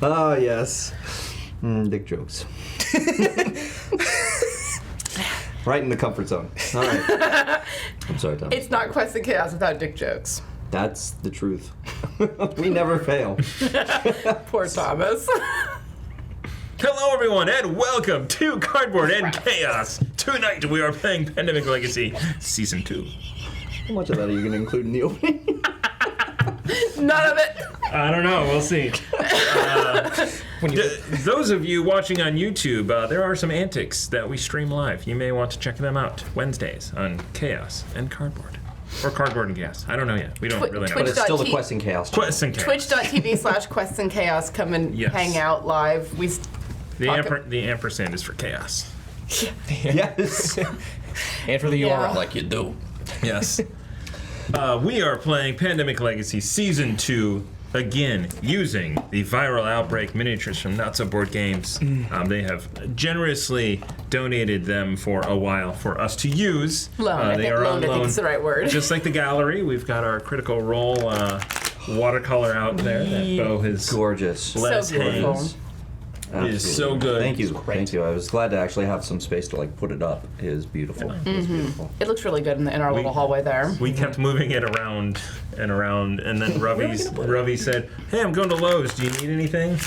Ah, yes. Dick jokes. Right in the comfort zone. All right. I'm sorry, Tom. It's not Quest and Chaos without dick jokes. That's the truth. We never fail. Poor Thomas. Hello, everyone, and welcome to Cardboard and Chaos. Tonight we are playing Pandemic Legacy Season 2. How much of that are you going to include in the opening? None of it. I don't know. We'll see. Those of you watching on YouTube, there are some antics that we stream live. You may want to check them out Wednesdays on Chaos and Cardboard. Or Cardboard and Chaos. I don't know yet. We don't really know. But it's still the Quest and Chaos. Quest and Chaos. Twitch.tv/Quest and Chaos. Come and hang out live. The ampersand is for chaos. Yes. And for the aura, like you do. Yes. We are playing Pandemic Legacy Season 2, again, using the viral Outbreak miniatures from Not So Board Games. They have generously donated them for a while for us to use. Loan, I think is the right word. Just like the gallery, we've got our Critical Role watercolor out there that Beau has gorgeous. let us hang. It is so good. Thank you. Thank you. I was glad to actually have some space to put it up. It is beautiful. Mm-hmm. It is beautiful. It looks really good in our little hallway there. We kept moving it around and around, and then Ravi said, "Hey, I'm going to Lowe's. Do you need anything?"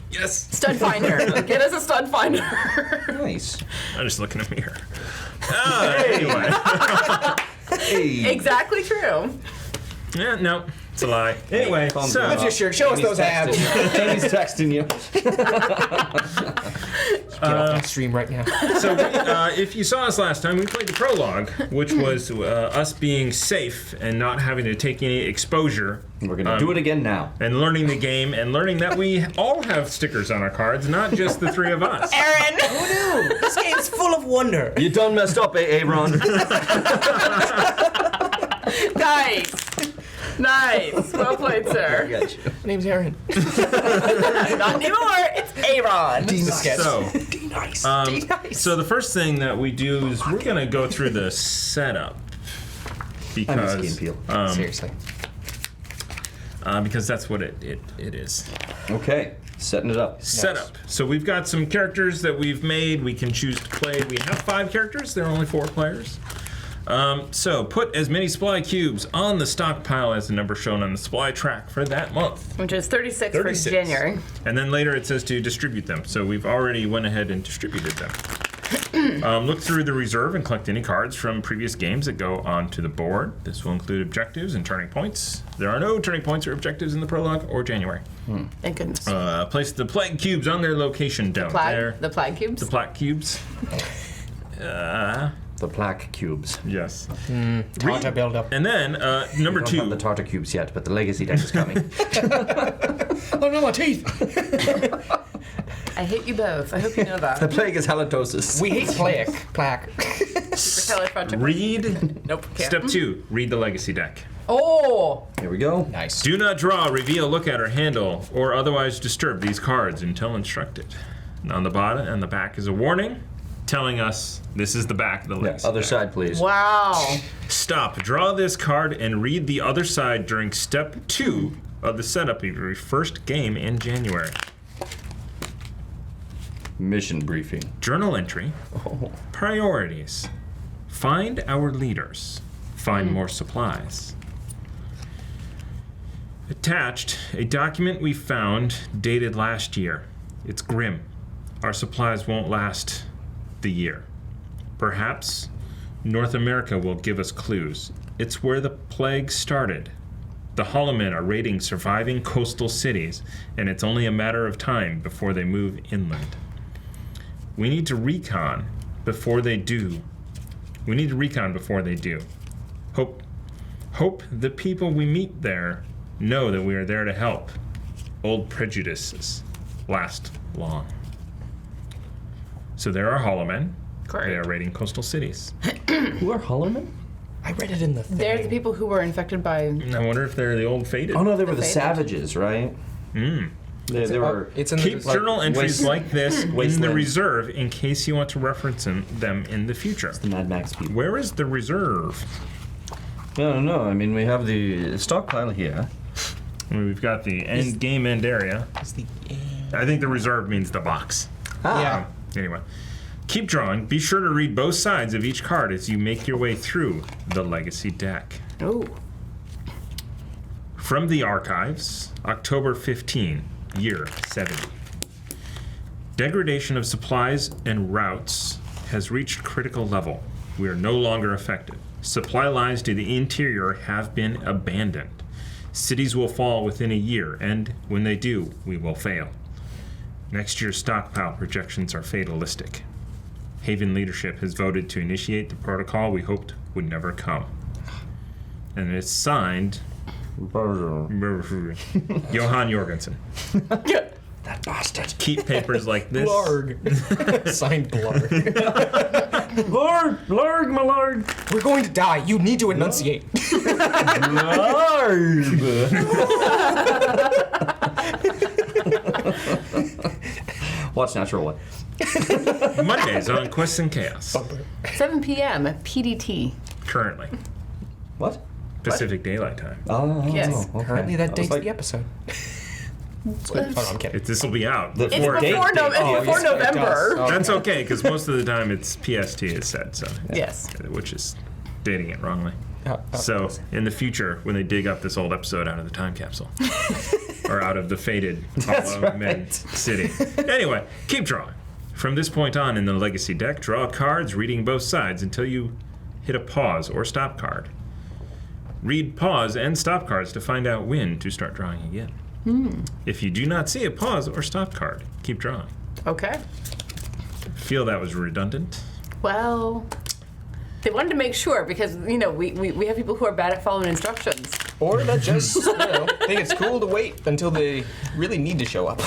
Yes. Stud finder. Get us a stud finder. Nice. I'm just looking at a mirror. Anyway. Hey. Exactly true. Yeah, no. It's a lie. Anyway, so... Lift your shirt. Show us those abs. Jamie's texting you. Get off that stream right now. So, if you saw us last time, we played the prologue, which was us being safe and not having to take any exposure. We're going to do it again now. And learning the game and learning that we all have stickers on our cards, not just the three of us. Aaron! Oh no! This game's full of wonder. You done messed up, Aaron. Nice. Nice. Well played, sir. I got you. My name's Aaron. Not anymore. It's Aaron. So the first thing that we do is we're going to go through the setup. Because, Seriously. Because that's what it is. Okay. Setting it up. Setup. So we've got some characters that we've made. We can choose to play. We have 5 characters. There are only 4 players. So put as many supply cubes on the stockpile as the number shown on the supply track for that month. Which is 36 for January. And then later it says to distribute them. So we've already went ahead and distributed them. Look through the reserve and collect any cards from previous games that go onto the board. This will include objectives and turning points. There are no turning points or objectives in the prologue or January. Thank goodness. Place the plague cubes on their location down there. The plague cubes? The plague cubes. The plaque cubes. Yes. Tartar build up. And then number 2. We don't have the tartar cubes yet, but the legacy deck is coming. Oh no, my teeth! I hate you both. I hope you know that. The plague is halitosis. We hate plaque. Read. Nope. Can't. Step 2. Read the legacy deck. Oh! Here we go. Nice. Do not draw, reveal, look at, or handle, or otherwise disturb these cards until instructed. On the bottom and the back is a warning telling us this is the back of the legacy Other deck. side, please. Wow. Stop. Draw this card and read the other side during step 2 of the setup of your first game in January. Mission briefing. Journal entry. Priorities. Find our leaders. Find more supplies. Attached, a document we found dated last year. It's grim. Our supplies won't last the year. Perhaps North America will give us clues. It's where the plague started. The Hollowmen are raiding surviving coastal cities, and it's only a matter of time before they move inland. We need to recon before they do. Hope the people we meet there know that we are there to help. Old prejudices last long. So there are Hollowmen. Correct. They are raiding coastal cities. Who are Hollowmen? I read it in the thing. They're the people who were infected by... I wonder if they're the old Fated. Oh no, they were the Fated. savages, right? They were. It's in Keep the journal entries like this in the Wasteland. reserve in case you want to reference them in the future. The Mad Max people. Where is the reserve? No. I mean, we have the stockpile here. And we've got the end game end area. It's the I think the reserve means the box. yeah. Anyway, keep drawing. Be sure to read both sides of each card as you make your way through the legacy deck. Oh. From the archives, October 15, year 70. Degradation of supplies and routes has reached critical level. We are no longer effective. Supply lines to the interior have been abandoned. Cities will fall within a year, and when they do, we will fail. Next year's stockpile projections are fatalistic. Haven leadership has voted to initiate the protocol we hoped would never come. And it's signed Johan Jorgensen. That bastard. Keep papers like this. Blarg. Signed Blarg. Blarg, my lord. We're going to die. You need to enunciate. Watch Natural One. Mondays on Quests and Chaos. 7 p.m. PDT. Currently. What? Pacific Daylight Time. Oh, Yes. okay. Currently, that I was dates like, the episode. Oh, no, I'm kidding. This will be out. The- It's before Date, before, date. it's Oh, before yes, November. it does. That's okay, because most of the time it's PST is said, so Yes. which is dating it wrongly. Oh, So in the future, when they dig up this old episode out of the time capsule, or out of the faded Hollow Men City. Anyway, keep drawing. From this point on in the Legacy deck, draw cards reading both sides until you hit a pause or stop card. Read pause and stop cards to find out when to start drawing again. If you do not see a pause or stop card, keep drawing. Okay. Feel that was redundant? Well, they wanted to make sure because, you know, we have people who are bad at following instructions. Or that just, think it's cool to wait until they really need to show up.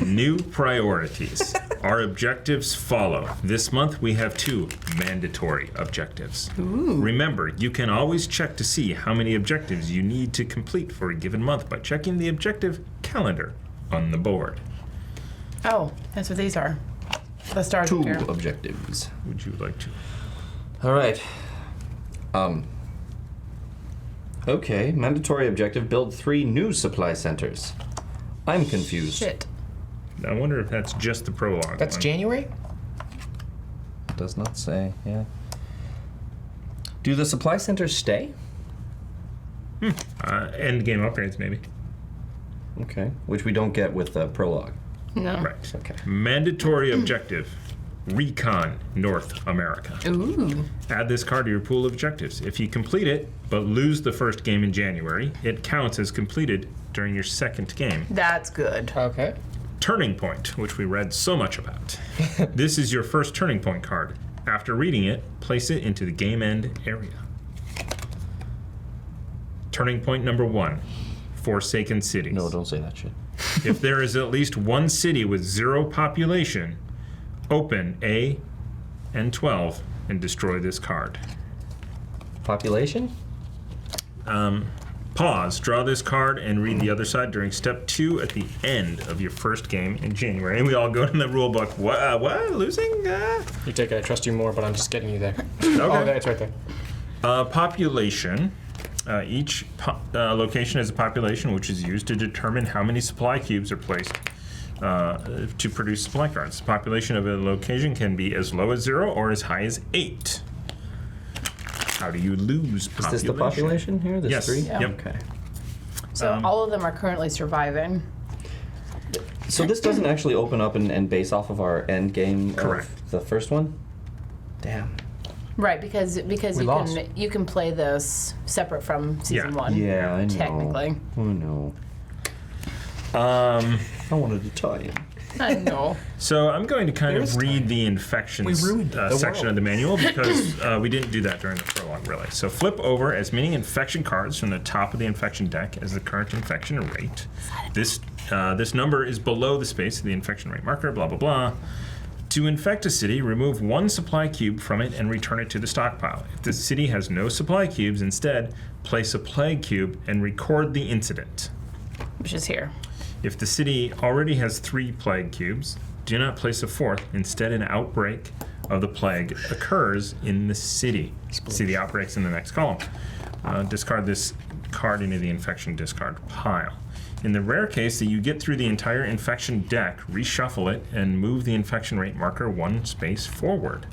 New priorities. Our objectives follow. This month we have 2 mandatory objectives. Remember, you can always check to see how many objectives you need to complete for a given month by checking the objective calendar on the board. Oh, that's what these are. The stars 2 appear. objectives. Would you like to? All right. Okay, mandatory objective, build 3 new supply centers. I'm confused. Shit. I wonder if that's just the prologue. That's one. January? Does not say, yeah. Do the supply centers stay? End game upgrades, maybe. Okay, which we don't get with the prologue. No. Right. Okay. Mandatory objective. Recon North America. Ooh. Add this card to your pool of objectives. If you complete it, but lose the first game in January, it counts as completed during your second game. That's good. Okay. Turning Point, which we read so much about. This is your first Turning Point card. After reading it, place it into the game end area. Turning Point number 1, Forsaken Cities. No, don't say that shit. If there is at least one city with 0 population, open A and 12 and destroy this card. Population? Pause, draw this card, and read the other side during step 2 at the end of your first game in January. And we all go to the rule book. What? Losing? You take it, I trust you more, but I'm just getting you there. Oh, there, it's right there. Population. Each location has a population which is used to determine how many supply cubes are placed to produce supply cards. The population of a location can be as low as 0 or as high as 8. How do you lose population? Is this the population here? This Yes. 3? Yeah. Yep. Okay. So all of them are currently surviving. So this doesn't actually open up and base off of our end game Correct. of the first one? Damn. Right, because lost. you can play this separate from season Yeah. 1. Yeah, I know. Technically. Oh no. I wanted to tie in. I know. So I'm going to kind There's of read time. the infections We ruined it, the section world. of the manual because we didn't do that during the prologue, really. So flip over as many infection cards from the top of the infection deck as the current infection rate. This number is below the space of the infection rate marker, blah, blah, blah. To infect a city, remove 1 supply cube from it and return it to the stockpile. If the city has no supply cubes, instead, place a plague cube and record the incident. Which is here. If the city already has 3 plague cubes, do not place a 4th. Instead, an outbreak of the plague occurs in the city. See the outbreaks in the next column. Discard this card into the infection discard pile. In the rare case that you get through the entire infection deck, reshuffle it and move the infection rate marker 1 space forward.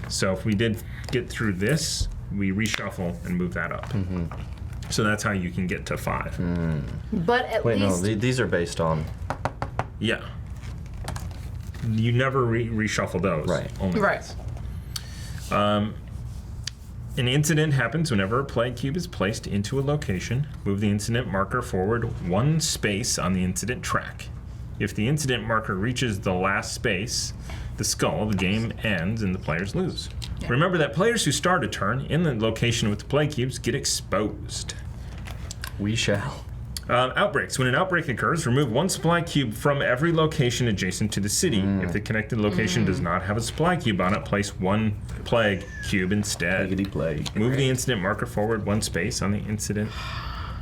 So if we did get through this, we reshuffle and move that up. So that's how you can get to 5. But at Wait, least no, these are based on. Yeah. You never reshuffle those. Right. Only right. An incident happens whenever a plague cube is placed into a location. Move the incident marker forward 1 space on the incident track. If the incident marker reaches the last space, the skull, the game ends and the players lose. Yeah. Remember that players who start a turn in the location with the plague cubes get exposed. We shall. Outbreaks. When an outbreak occurs, remove 1 supply cube from every location adjacent to the city. If the connected location does not have a supply cube on it, place 1 plague cube instead. Plaguety plague. Move the incident marker forward 1 space on the incident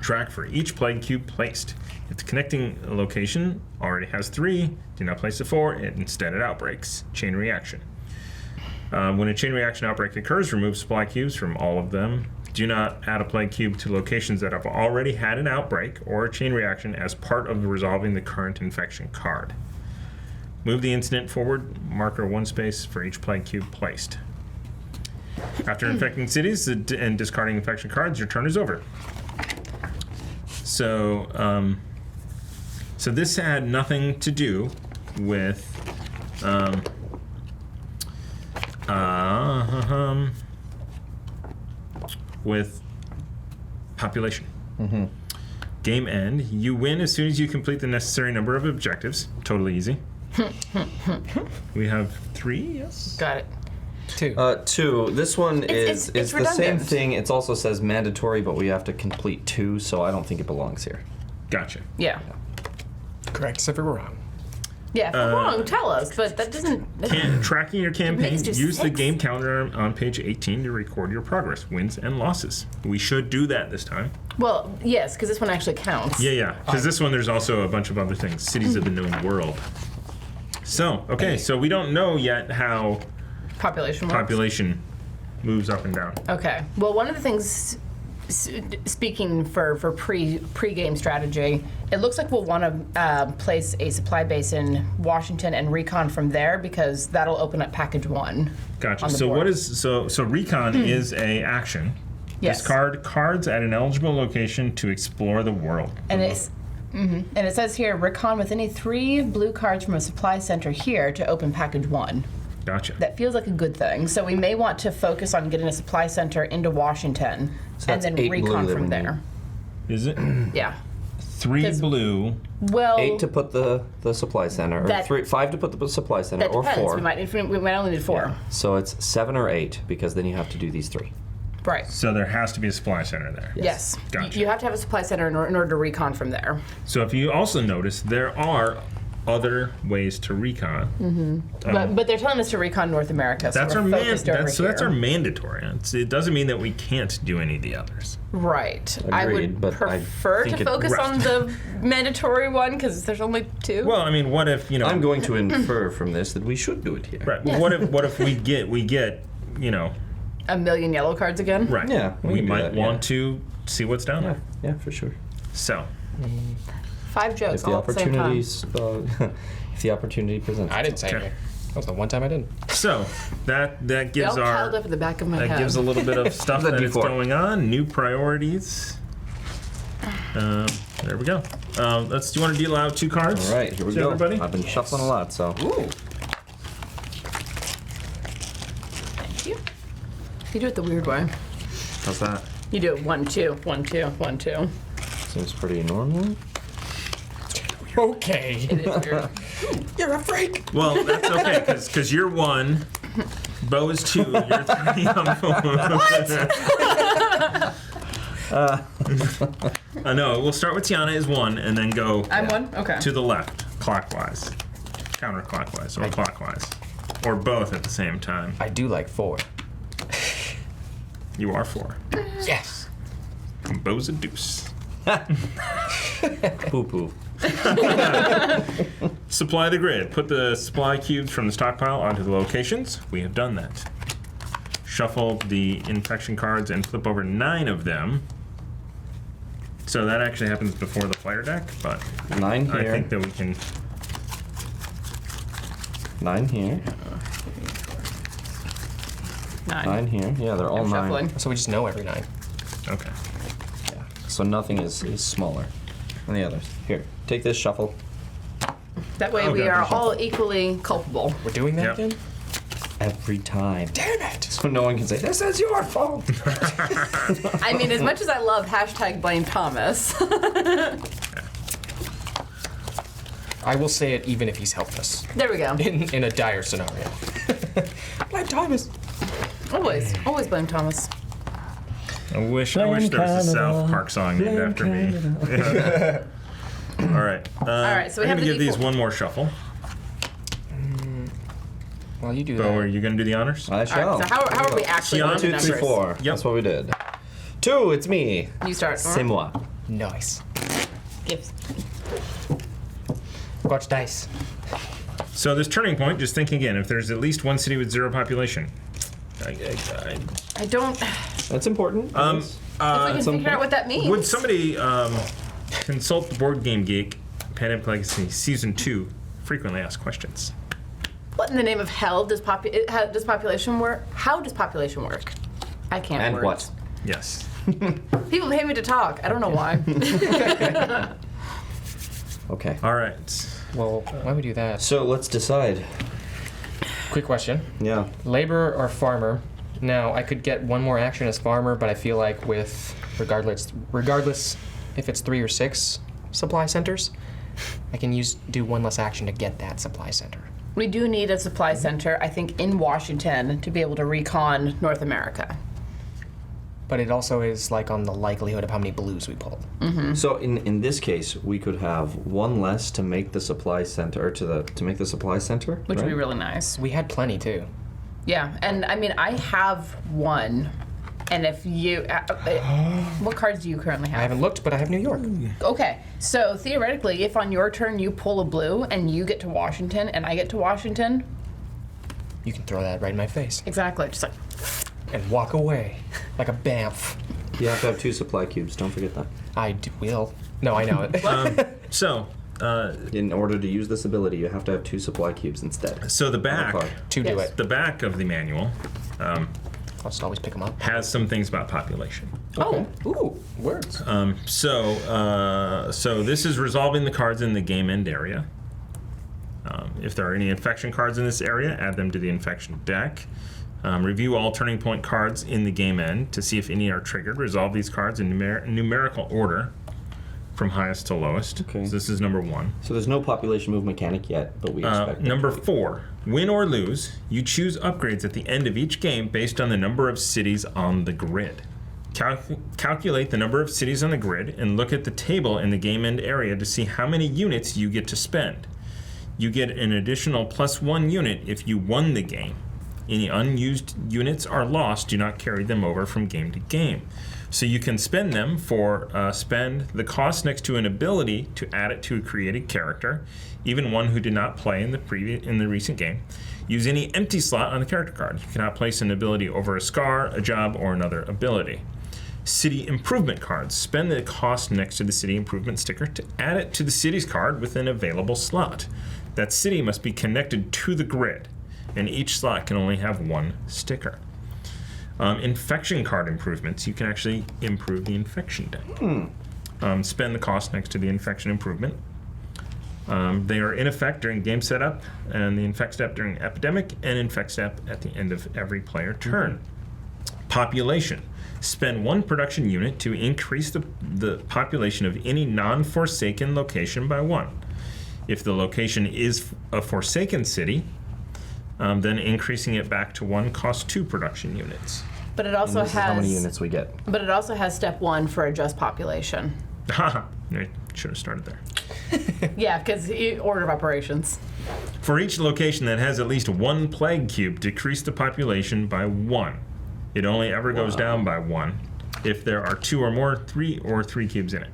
track for each plague cube placed. If the connecting location already has 3, do not place a 4. Instead, it outbreaks. Chain reaction. When a chain reaction outbreak occurs, remove supply cubes from all of them. Do not add a plague cube to locations that have already had an outbreak or a chain reaction as part of resolving the current infection card. Move the incident forward, marker 1 space for each plague cube placed. After infecting cities and discarding infection cards, your turn is over. So, so this had nothing to do with with population. Game end. You win as soon as you complete the necessary number of objectives. Totally easy. We have 3, yes? Got it. 2. 2. This one is it's the same redundant. thing. It also says mandatory, but we have to complete 2, so I don't think it belongs here. Gotcha. Yeah. Correct us if we're wrong. Yeah, if we're wrong, tell us, but that doesn't. Tracking your campaign, makes it use the 6. game calendar on page 18 to record your progress, wins and losses. We should do that this time. Well, yes, because this one actually counts. Yeah. Because this one, there's also a bunch of other things. Cities of the known world. So, okay, so we don't know yet how Population works. population moves up and down. Okay. Well, one of the things, speaking for pre-game strategy, it looks like we'll want to place a supply base in Washington and Recon from there because that'll open up package 1. Gotcha. on the So board. what is so Recon is a action. Yes. Discard cards at an eligible location to explore the world. And it's and it says here, Recon with any 3 blue cards from a supply center here to open package 1. Gotcha. That feels like a good thing. So we may want to focus on getting a supply center into Washington So and that's then 8 blue Recon that from we there. Is it? Yeah. 3 'Cause- blue. Well, 8 to put the supply center, or That- 5 to put the supply center, that or depends. 4. We might only need 4. So it's 7 or 8, because then you have to do these 3. Right. So there has to be a supply center there. Yes. Gotcha. You have to have a supply center in order to recon from there. So if you also notice, there are other ways to recon. But they're telling us to recon North America. So That's we're our focused over that's our here. mandatory. It doesn't mean that we can't do any of the others. Right. I Agreed, would but I prefer think to it- focus Right. on the mandatory one because there's only 2. Well, I mean, what if I'm going to infer from this that we should do it here. right? Well, what if we get a million yellow cards again? right? Yeah, we we can do might that, want to see what's down Yeah, there. yeah, for sure. So 5 jokes If the all at the same time. opportunities, if the opportunity presents. I didn't say Okay. anything. That was the one time I didn't. so that They gives all piled our up at the back of my that head. gives a little bit of stuff The that is D4. going on. New priorities. There we go. Do you want to deal out 2 cards? All right, here we to go. Everybody. I've been shuffling a lot, so. Ooh. Thank you. You do it the weird way. How's that? You do it 1, 2, 1, 2, 1, 2. Seems pretty normal. Okay. It is weird. You're a freak. Well, that's okay because you're 1. Beau is 2. You're 3. I'm 4. No, we'll start with Tiana as 1 and then go I'm 1? Okay. to the left, clockwise, counterclockwise, or clockwise, or both at the same time. I do like 4. You are 4. Yes. And Beau's a deuce. Poo poo. Supply the grid. Put the supply cubes from the stockpile onto the locations. We have done that. Shuffle the infection cards and flip over 9 of them. So that actually happens before the player deck, but 9 I here. think that we can. 9 here. 9 here. Yeah, they're all I'm 9. shuffling. So we just know every 9. Okay. Yeah. So nothing is smaller than the others. Here, take this shuffle. That way Oh, we God, are there's all equally culpable. We're doing that Yep. then? Every time. Damn it! So no one can say, this is your fault. I mean, as much as I love #blame Thomas. I will say it even if he's helped us There we go. in a dire scenario. Blame Thomas. Always blame Thomas. I wish there was a South Park song named after me. Yeah. All right. All right, so we I'm have gonna the give these D4. one more shuffle. Well, you do Beau, that. are you gonna do the honors? I All shall. right, so how are we actually Tiana, on 2, the 3, numbers? 4. Yep. That's what we did. 2, it's me. You start. C'est moi. Nice. Gifts. Watch dice. So this turning point, just think again. If there's at least one city with 0 population, I don't. That's important. yes. If we can some figure out what that means. would somebody consult the Board Game Geek Pandemic Legacy Season 2 frequently asked questions? What in the name of hell does population work? How does population work? I can't. And words. what? Yes. People pay me to talk. I don't know why. Okay. All right. Well, why don't we do that? So let's decide. Quick question. Yeah. Labor or farmer? Now, I could get one more action as farmer, but I feel like with regardless if it's 3 or 6 supply centers, I can do one less action to get that supply center. We do need a supply center, I think, in Washington to be able to recon North America. But it also is like on the likelihood of how many blues we pulled. So in this case, we could have one less to make the supply center, or to make the supply center, Which would be right? really nice. We had plenty too. Yeah, and I mean, I have one. And if you. What cards do you currently have? I haven't looked, but I have New York. Okay, so theoretically, if on your turn you pull a blue and you get to Washington and I get to Washington. You can throw that right in my face Exactly, just like. and walk away like a bamf. You have to have 2 supply cubes. Don't forget that. Will. No, I know it. So, In order to use this ability, you have to have 2 supply cubes instead. the back, card. To do Yes. it. the back of the manual I'll just always pick them up. has some things about population. Oh, Ooh, words. So this is resolving the cards in the game end area. If there are any infection cards in this area, add them to the infection deck. Review all turning point cards in the game end to see if any are triggered. Resolve these cards in numerical order from highest to lowest. Okay. So this is number 1. So there's no population move mechanic yet, but we expect it. Number 4, win or lose, you choose upgrades at the end of each game based on the number of cities on the grid. Calculate the number of cities on the grid and look at the table in the game end area to see how many units you get to spend. You get an additional +1 unit if you won the game. Any unused units are lost. Do not carry them over from game to game. So you can spend them for spend the cost next to an ability to add it to a created character, even one who did not play in the recent game. Use any empty slot on the character card. You cannot place an ability over a scar, a job, or another ability. City improvement cards. Spend the cost next to the city improvement sticker to add it to the city's card with an available slot. That city must be connected to the grid, and each slot can only have 1 sticker. Infection card improvements. You can actually improve the infection deck. Spend the cost next to the infection improvement. They are in effect during game setup, and the infect step during epidemic, and infect step at the end of every player turn. Population. Spend 1 production unit to increase the population of any non-forsaken location by 1. If the location is a forsaken city, then increasing it back to 1 costs 2 production units. but it also This is how many has. units we get. But it also has step 1 for adjust population. Haha, I should have started there. Yeah, because order of operations. For each location that has at least 1 plague cube, decrease the population by 1. It only ever goes down by 1 if there are 2 or more, 3 or 3 cubes in it.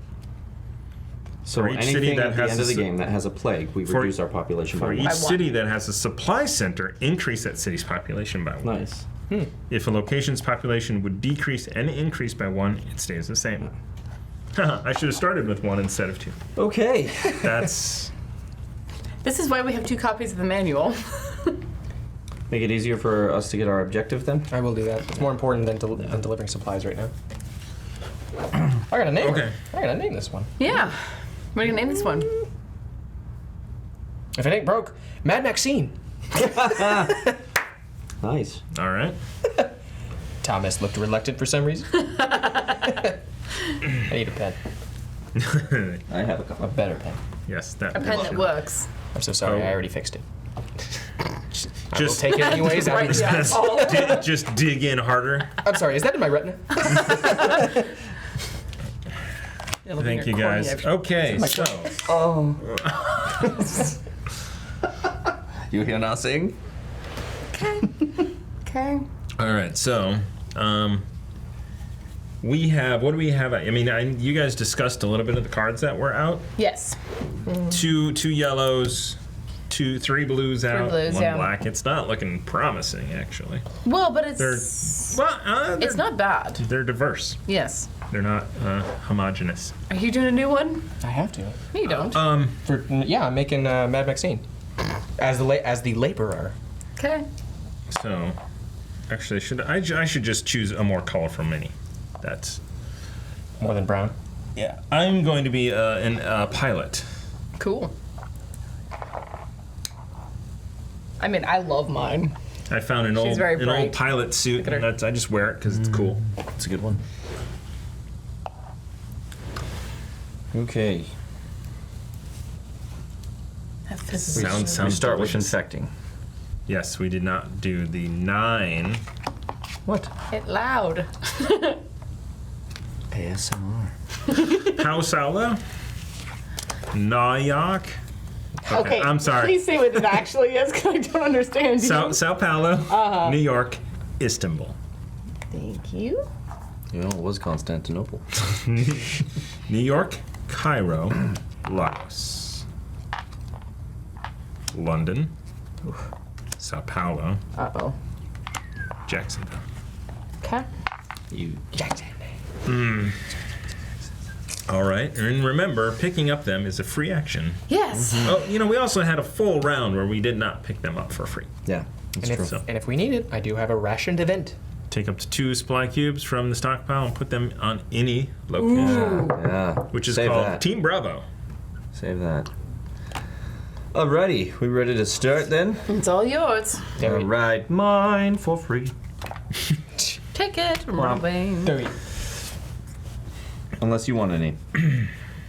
So For each city anything that at the has end of the a- game that has a plague, we for- reduce our population For by each 1. one. city that has a supply center, increase that city's population by 1. Nice. If a location's population would decrease and increase by 1, it stays the same. I should have started with 1 instead of 2. Okay. That's This is why we have 2 copies of the manual. Make it easier for us to get our objective then? I will do that. It's more important than delivering supplies right now. I gotta name Okay. it. I gotta name this one. Yeah. What are you gonna name this one? If it ain't broke, Mad Maxine. Nice. all right. Thomas looked reluctant for some reason. I need a pen. I have a A couple. better pen. Yes, that A pen that works. I'm so sorry. Oh. I already fixed it. I will Just- take it anyways. Right, yeah. just dig in harder. I'm sorry. Is that in my retina? Thank you guys. Okay, so Oh. You hear nothing? Okay. all right, so we have, what do we have? I mean, you guys discussed a little bit of the cards that were out. Yes. Two yellows, 3 blues out, blues, 1 yeah. black. It's not looking promising, actually. Well, but They're it's they're not bad. They're diverse. Yes. They're not homogenous. Are you doing a new one? I have to. No, you don't. Um, I'm making Mad Maxine as the laborer. Okay. So, actually, I should just choose a more colorful mini. That's More than brown. yeah. I'm going to be a pilot. Cool. I mean, I love mine. I found an She's very old bright. pilot suit, Look at and her. I just wear it because it's cool. That's a good one. Okay. That physics. Sounds We start with delicious. infecting. Yes, we did not do the 9. What? It loud. ASMR. How Saulo? Nayak. Okay. I'm sorry. Please say what it actually is, because I don't understand you. Sao Paulo, New York, Istanbul. Thank you. You know, it was Constantinople. New York, Cairo, Lagos. London, Sao Paulo, Uh-oh. Jacksonville. Okay. You. Jackson. All right, and remember, picking up them is a free action. Yes. Oh, we also had a full round where we did not pick them up for free. Yeah, that's And true. So if we need it, I do have a rationed event. take up to 2 supply cubes from the stockpile and put them on any location, Yeah. which is Save called that. Team Bravo. Save that. Alrighty, we ready to start then? It's all yours. There we Alright, mine for free. Take it. Robin. There we Unless you want any.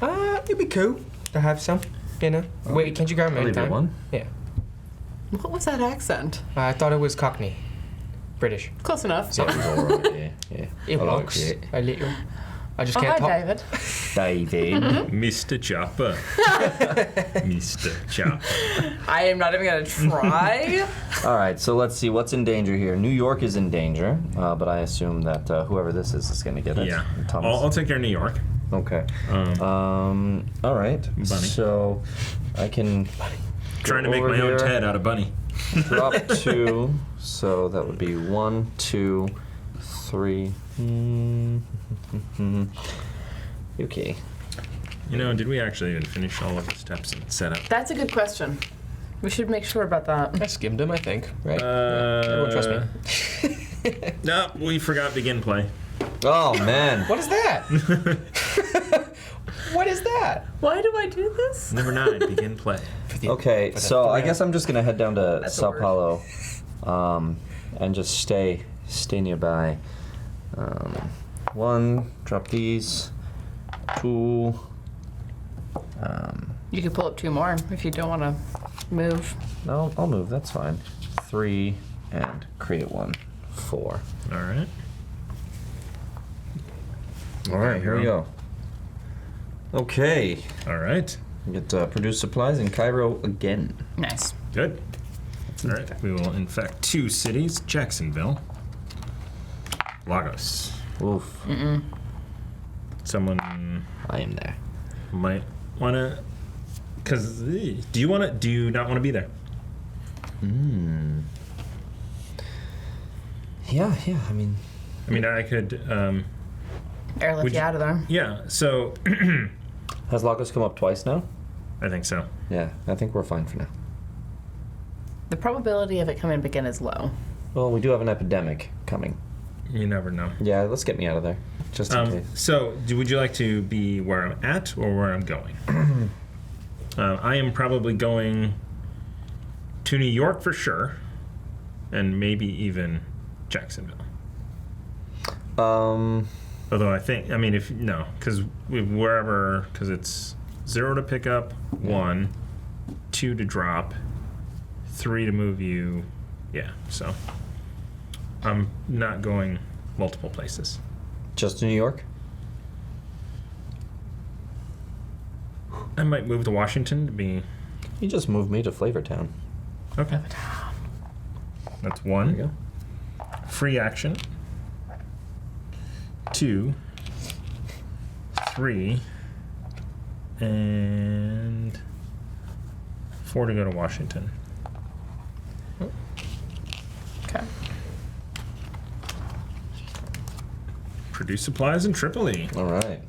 It'd be cool to have some, Wait, can't you grab them I'll leave you anytime? one. Yeah. What was that accent? I thought it was Cockney. British. Close enough. Alright, yeah. It I like works. it. A little. I just Oh, can't hi, talk. David. David. Mr. Chopper. Mr. Chopper. I am not even going to try. Alright, so let's see what's in danger here. New York is in danger, but I assume that whoever this is going to get it. Yeah. Thomas. I'll take care of New York. Okay. Alright. Bunny. So I can Trying to make over my own here. Ted out of Bunny. drop 2. So that would be 1, 2, 3. Okay. Did we actually even finish all of the steps and setup? That's a good question. We should make sure about that. I skimmed them, I think. Right? Everyone trust me. No, we forgot begin play. Oh man. What is that? What is that? Why do I do this? Number 9, begin play. Okay, For the so I thrill. guess I'm just gonna head down to That's a Sao word. Paulo, and just stay nearby. 1, drop these. 2. You could pull up 2 more if you don't want to move. No, I'll move. That's fine. 3 and create 1. 4. All right. All right, here we go. Okay, All right. we get produce supplies in Cairo again. Nice. Good. All right. We will infect 2 cities: Jacksonville, Lagos. Oof, Someone I am there. might want to. Because do you not want to be there? Yeah, I mean, I mean, I could Airlift you out of there. Yeah. So Has Lagos come up twice now? I think so. Yeah, I think we're fine for now. The probability of it coming up again is low. Well, we do have an epidemic coming. You never know. Yeah, let's get me out of there, just in case. So, would you like to be where I'm at or where I'm going? I am probably going to New York for sure, and maybe even Jacksonville. Although because it's 0 to pick up, 1, 2 to drop, 3 to move you. Yeah, so I'm not going multiple places. Just to New York? I might move to Washington to be. You just moved me to Flavortown. Okay. That's There 1. you go. Free action. 2, 3, and 4 to go to Washington. Okay. Produce supplies in Tripoli. All right.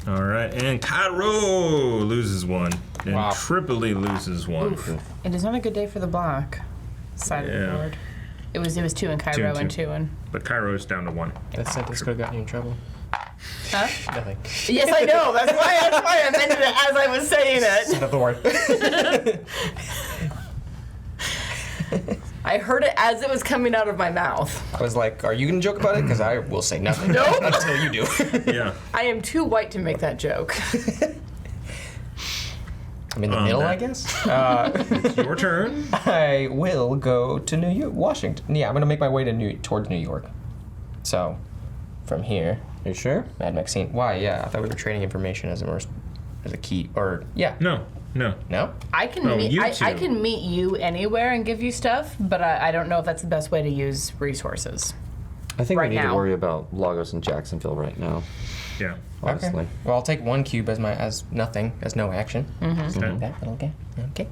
All right, and Cairo loses 1, and Wow. Tripoli loses 1. It is not a good day for the black side of Yeah. the board. It was 2 in Cairo and and 2. 2 in. But Cairo's down to 1. That sentence could have gotten you in trouble. Huh? Nothing. Yes, I know. That's why I amended it as I was saying it. Set up the word. I heard it as it was coming out of my mouth. I was like, are you going to joke about it? Because I will say nothing. Nope. Until you do. Yeah. I am too white to make that joke. I'm in the middle, I guess. It's your turn. I will go to New York, Washington. Yeah, I'm going to make my way to towards New York. So, from here, Are you sure? Mad Maxine. Why? Yeah, I thought we were trading information as a key. Or yeah. No. No. I can Oh, you I two. can meet you anywhere and give you stuff, but I don't know if that's the best way to use resources. I think Right we need now. to worry about Lagos and Jacksonville right now, Yeah. honestly. Okay. Well, I'll take 1 cube as nothing, as no action. Okay. That, okay. Okay.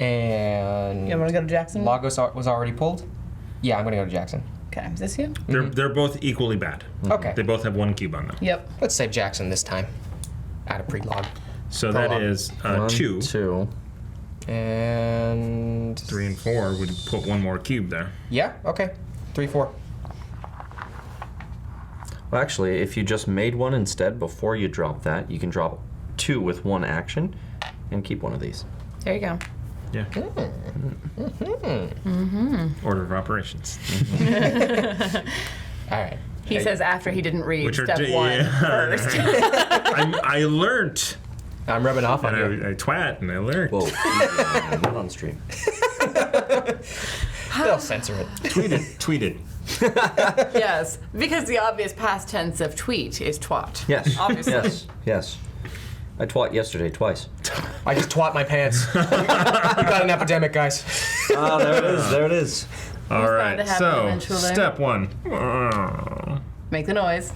And You want to go to Jackson? Lagos was already pulled. Yeah, I'm going to go to Jackson. Okay, is this you? They're both equally bad. Okay. They both have 1 cube on them. Yep. Let's save Jackson this time. Out of pre-log. So that Prologue. is 1, 2. 2. And 3 and 4 would put 1 more cube there. yeah, okay. 3, 4. Well, actually, if you just made 1 instead before you drop that, you can drop 2 with 1 action and keep 1 of these. There you go. Yeah. Order of operations. All right. He says after he didn't read Which are step 1 first. I learnt. I'm rubbing off on And you. I twat and I learned. Whoa, easy, man, not on stream. They'll censor it. Tweeted. Yes, because the obvious past tense of tweet is twat. Yes. Obviously. Yes. I twat yesterday twice. I just twat my pants. We got an epidemic, guys. Ah, there it is. All bound right. to happen So eventually. step 1. Make the noise.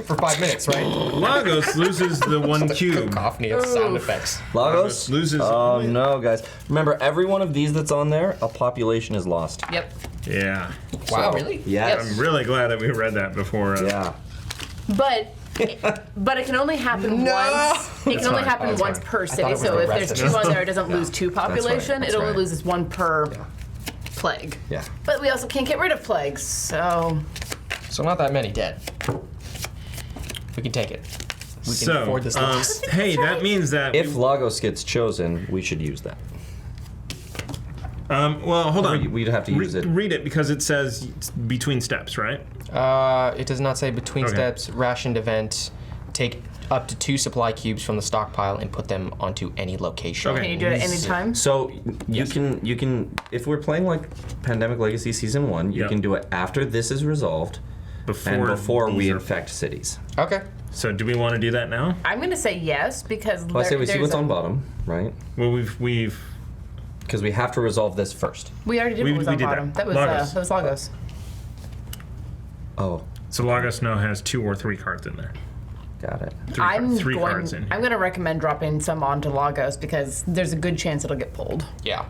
For 5 minutes, right? Lagos loses the 1 cube. Cacophony of sound effects. Lagos loses- Oh no, guys! Remember, every one of these that's on there, a population is lost. Yep. Yeah. Wow, So, really? Yes. I'm really glad that we read that before. Yeah. But it can only happen once. It can only happen once per thought city. it was So the if rest there's of 2 it. on there, it doesn't lose 2 population. That's It only right. loses 1 per plague. Yeah. But we also can't get rid of plagues, so So not that many dead. We can take it. We can So, afford this loss. hey, that means that. If Lagos gets chosen, we should use that. Well, hold on. We'd have to use it. Read it because it says it's between steps, right? It does not say between Okay. steps, rationed event, take up to 2 supply cubes from the stockpile and put them onto any location. Okay. can you do it at any time? So you can if we're playing like Pandemic Legacy Season 1, you Yep. can do it after this is resolved before we these are- infect cities. Okay. So do we want to do that now? I'm going to say yes because Well, I say we see there's what's a- on bottom, right? Well, we've Because we have to resolve this first. We already did We- what was we on did that. bottom. That was Lagos. Lagos. Oh, so Lagos now has 2 or 3 cards in there. got it. Three cards in. I'm going to recommend dropping some onto Lagos because there's a good chance it'll get pulled. Yeah.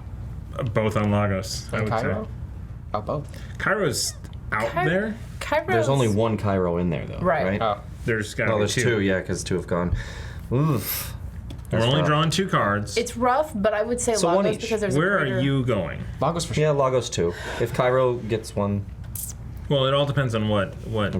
Both on Lagos, I And would Cairo? say. Oh, both. Cairo's out there? Cairo's... There's only one Cairo in there, though. Right. Oh. There's got to No, be there's two, yeah, because two have gone. Oof. We're That's only rough. drawing 2 cards. It's rough, but I would say So one Lagos each. because there's Where a greater... are you going? Lagos for sure. Yeah, Lagos 2. If Cairo gets one, Well, it all depends on what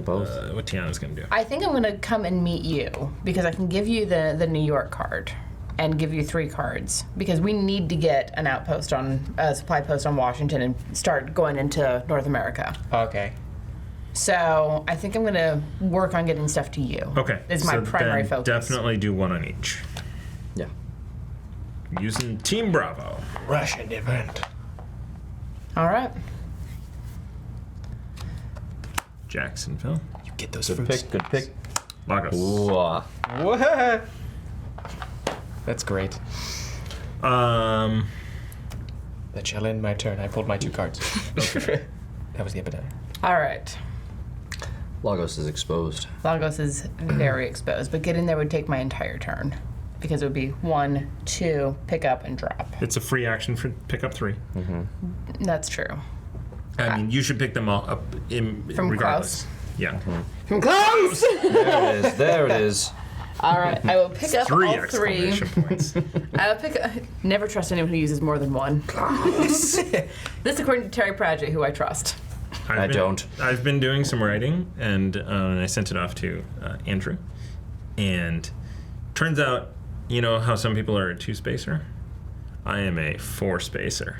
both. Tiana's going to do. I think I'm going to come and meet you because I can give you the New York card and give you 3 cards because we need to get an outpost on a supply post on Washington and start going into North America. Okay. So I think I'm going to work on getting stuff to you. Okay. Is my so primary then focus. Definitely do 1 on each. yeah. Using Team Bravo. Russian event. All right. Jacksonville. You get those Good fruits. pick, good pick. Lagos. Ooh. What? That's great. Um, That shall end my turn. I pulled my 2 cards. okay. That was the epidemic. All right. Lagos is exposed. Lagos is very exposed, but getting there would take my entire turn because it would be 1, 2, pick up, and drop. It's a free action for pick up 3. That's true. I mean, you should pick them all up From regardless. close? Yeah. From close! There it is. There it is. All right, I will pick up 3 all 3. exclamation points. I will pick. Never trust anyone who uses more than one. This, according to Terry Pratchett, who I trust. I don't. I've been doing some writing, and I sent it off to Andrew. And turns out, you know how some people are a 2-spacer? I am a 4-spacer.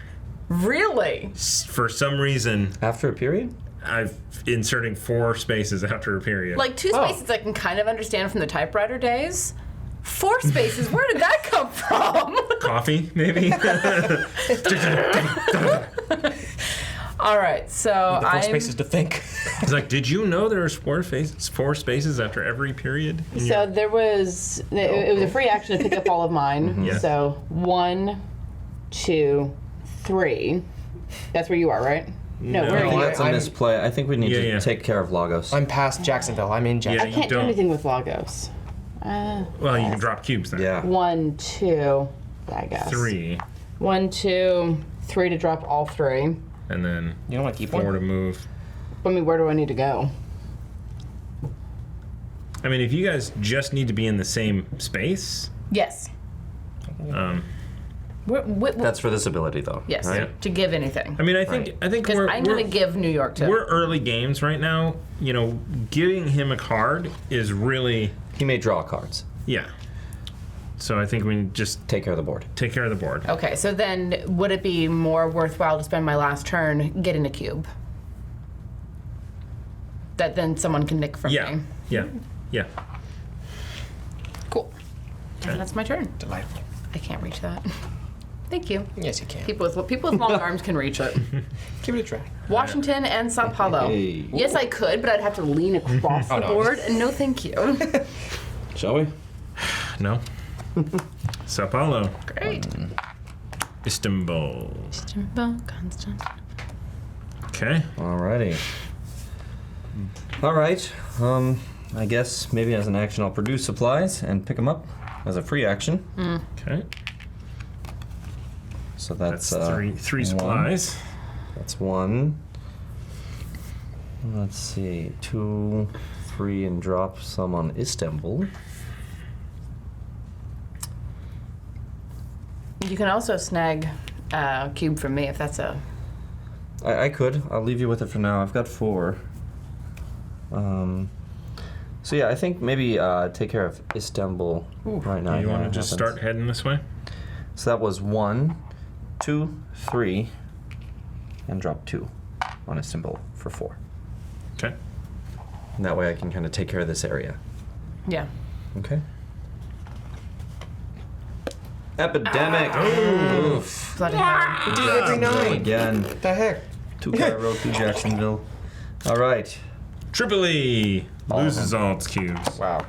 Really? For some reason, After a period? I've inserting 4 spaces after a period. Like 2 spaces, I can kind of understand from the typewriter days. 4 spaces, where did that come from? Coffee, maybe? All right, so The 4 I'm. spaces to think. It's like, did you know there's 4 spaces after every period? in So your- there was. It was a free action to pick up all of mine. Yeah. So 1, 2, 3. That's where you are, right? No, where No, are you? That's a I'm- misplay. I think we need to Yeah. take care of Lagos. I'm past Jacksonville. I'm in Yeah, Jacksonville. you Can't do don't. anything with Lagos. Well, you can drop cubes then. Yeah. 1, 2, I guess. 3, 1, 2, 3 to drop all 3. and then You don't want to keep 4 one? to move. I mean, where do I need to go? I mean, if you guys just need to be in the same space, Yes. That's for this ability, though. Yes. Right? To give anything. I mean, I think Because we're I'm going to give New York to. we're early games right now. You know, giving him a card is really He may draw cards. yeah. So I think we can just Take care of the board. take care of the board. Okay, so then would it be more worthwhile to spend my last turn getting a cube? That then someone can nick from Yeah, me. yeah. Cool. And that's my turn. Delightful. I can't reach that. Thank you. Yes, you can. People with long arms can reach it. Give it a try. Washington and Sao Paulo. Hey. Yes, I could, but I'd have to lean across the no. board, and no thank you. Shall we? No. Sao Paulo, Great. Istanbul. Constant. Okay. Alrighty. All right. I guess maybe as an action I'll produce supplies and pick them up as a free action. Okay. So That's that's, three one. supplies. That's 1. Let's see. 2, 3, and drop some on Istanbul. You can also snag a cube from me if that's a. I could. I'll leave you with it for now. I've got 4. So yeah, I think maybe take care of Istanbul right now. You want yeah, to it just happens. start heading this way? So that was 1, 2, 3, and drop 2 on Istanbul for 4. Okay. And that way I can kind of take care of this area. Yeah. Okay. Epidemic. Oof. Bloody hell. Do it every night. Again. What the heck? 2 Cairo, 2 Jacksonville. All right. Tripoli All loses all its cubes. Wow.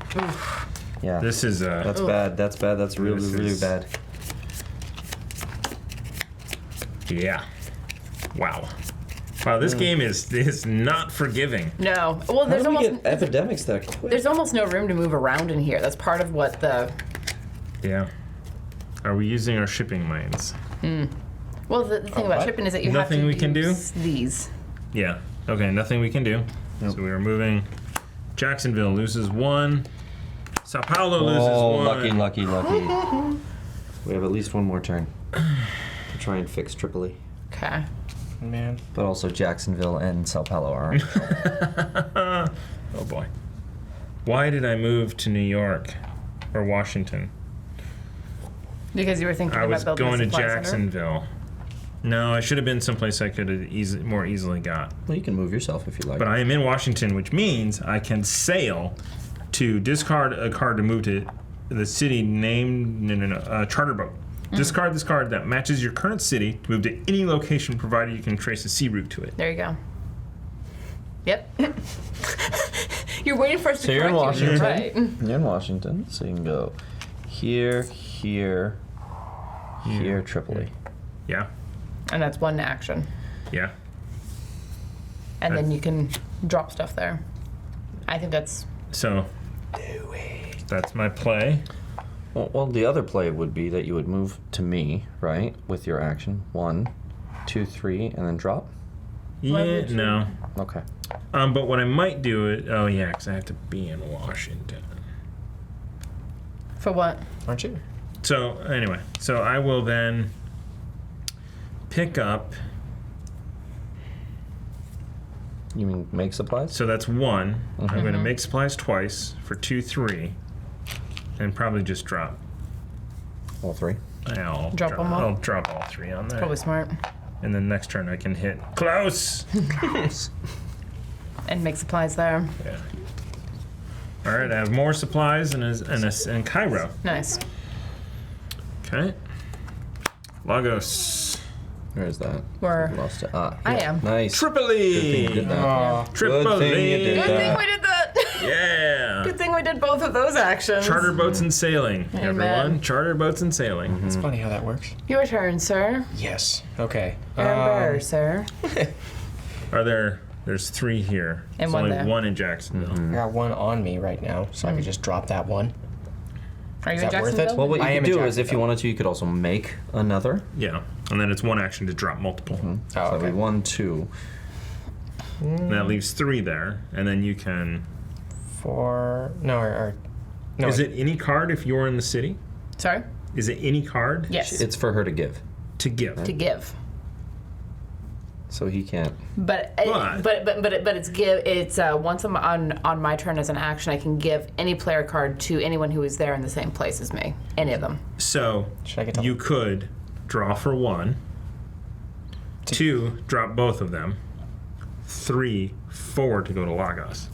Yeah. This is That's bad. That's bad. That's really, This really is- bad. yeah. Wow. Wow, this game is not forgiving. No. Well, How there's do we almost get epidemics that quick? there's almost no room to move around in here. That's part of what the. Yeah. Are we using our shipping lanes? Well, the thing about what? shipping is that you Nothing have to we can do? use these. Yeah. Okay, nothing we can do. Nope. So we are moving. Jacksonville loses 1. Sao Paulo loses Oh, 1. lucky. We have at least one more turn to try and fix Tripoli. Okay. Man. But also Jacksonville and Sao Paulo are in trouble. Oh boy. Why did I move to New York or Washington? Because you were thinking I about was building going a to supply center? Jacksonville. No, I should have been someplace I could have more easily got. Well, you can move yourself if you like. But I am in Washington, which means I can sail to discard a card to move to the city named charter boat. Discard this card that matches your current city to move to any location provided you can trace a sea route to it. There you go. Yep. You're waiting for us to So you're in correct you. Washington. Right. You're in Washington, so you can go here, Tripoli. Yeah, And that's one action. yeah. And then you can drop stuff there. I think that's... So that's my play. Well, the other play would be that you would move to me, right, with your action. 1, 2, 3, and then drop. Yeah, no. Okay. But what I might do is, oh yeah, because I have to be in Washington. For what? Aren't you? So anyway, so I will then pick up. You mean make supplies? So that's 1. I'm Mm-hmm. going to make supplies twice for 2, 3, and probably just drop. All 3. I'll Drop 'em all? I'll drop all 3 on there. Probably smart. And then next turn I can hit close. And make supplies there. Yeah. All right, I have more supplies and Cairo. Nice. Okay. Lagos. Where is that? Where? Lost it. Ah, I here. am. Nice. Tripoli. Good thing you did that. Oh, Tripoli. Good thing you did Good thing that. we did that. Yeah. Good thing we did both of those actions. Charter boats and sailing, Amen. everyone. Charter boats and sailing. it's funny how that works. Your turn, sir. Yes. Okay. Remember, sir. Are there's 3 here. And There's one only there. 1 in Jacksonville. I got 1 on me right now, so I could just drop that 1. Are you Is in that worth it? Jacksonville? Well, what you I am could in do is if you Jacksonville. wanted to, you could also make another. Yeah. And then it's 1 action to drop multiple. Oh, So that'd be okay. 1, 2. And that leaves 3 there. And then you can. 4. No, or no. Is it any card if you're in the city? Sorry? Is it any card Yes. It's for her to give. to give? to give. So he can't. But But- it's give. It's once I'm on my turn as an action, I can give any player card to anyone who is there in the same place as me. Any of them. So Should I get to you could draw for 1, 2, drop both of them, 3, 4 to go to Lagos.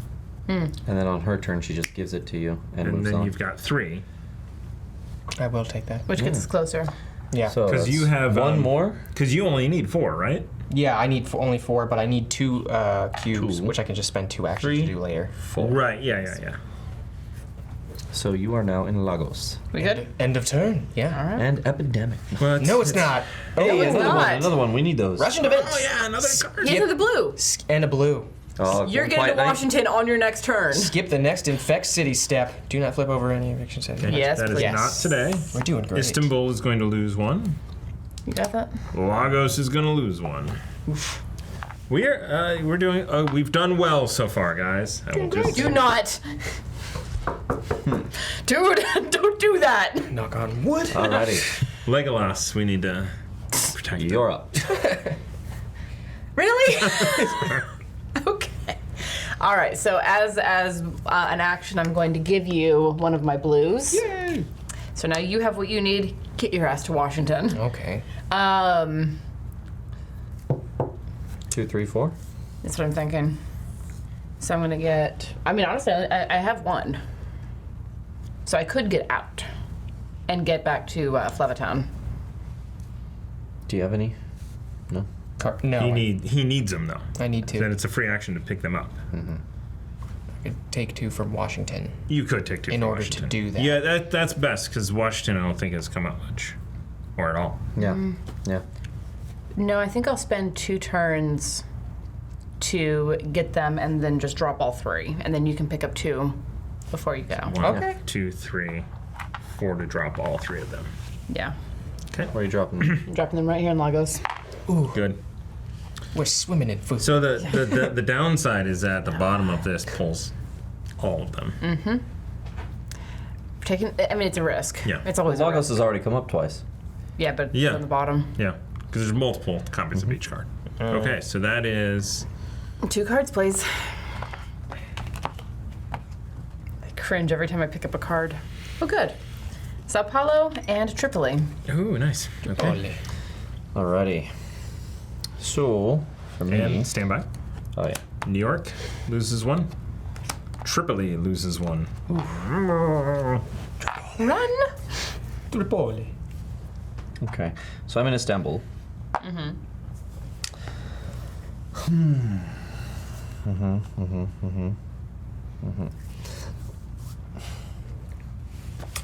And then on her turn, she just gives it to you and And moves then on. you've got 3. I will take that. Which gets us closer. Yeah. So 'Cause you that's have, one more. Because you only need 4, right? Yeah, I need only 4, but I need 2 cubes, 2. which I can just spend 2 actions 3. to do later. 4. Right, yeah. So you are now in Lagos. We good? End of turn. Yeah. All right. And epidemic. Well, No, it's not. Hey, it's another not. one. Another one. We need those. Russian events. Oh, yeah, another card. Get to the blue. And a blue. Oh, You're Quiet getting to Night. Washington on your next turn. Skip the next infect city step. Do not flip over any eviction settings. Yes, That is please. not today. We're doing great. Istanbul is going to lose 1. You got that? Lagos is going to lose 1. We're doing. We've done well so far, guys. I will just- Do not. Dude, don't do that. Knock on wood. Alrighty. Legolas, we need to protect him. You're up. Really? Okay. All right. So as an action, I'm going to give you one of my blues. Yay. So now you have what you need. Get your ass to Washington. Okay. 2, 3, 4. That's what I'm thinking. So I'm gonna get. I mean, honestly, I have 1. So I could get out and get back to Flevitown. Do you have any? No. No. He needs them though. I need Then 2. it's a free action to pick them up. I could take 2 from Washington. You could take 2 In from order to Washington. do that. Yeah, that's best because Washington I don't think has come up much, or at all. Yeah. Yeah. No, I think I'll spend 2 turns to get them and then just drop all 3. And then you can pick up 2 before you go. 1, Okay. 2, 3, 4 to drop all 3 of them. Yeah. Okay. Where are you dropping? I'm dropping them right here in Lagos. Good. We're swimming in food. So the downside is that the bottom of this pulls all of them. It's a risk. Yeah. It's always a Lagos risk. has already come up twice. Yeah, but Yeah. it's on the bottom. Yeah, because there's multiple copies of each card. Okay, so that is 2 cards, please. I cringe every time I pick up a card. Oh, good. Sao Paulo and Tripoli. ooh nice. Okay, Alrighty. So, for me... and stand by. Oh, yeah. New York loses 1. Tripoli loses 1. Run! Tripoli. Okay. So I'm in Istanbul.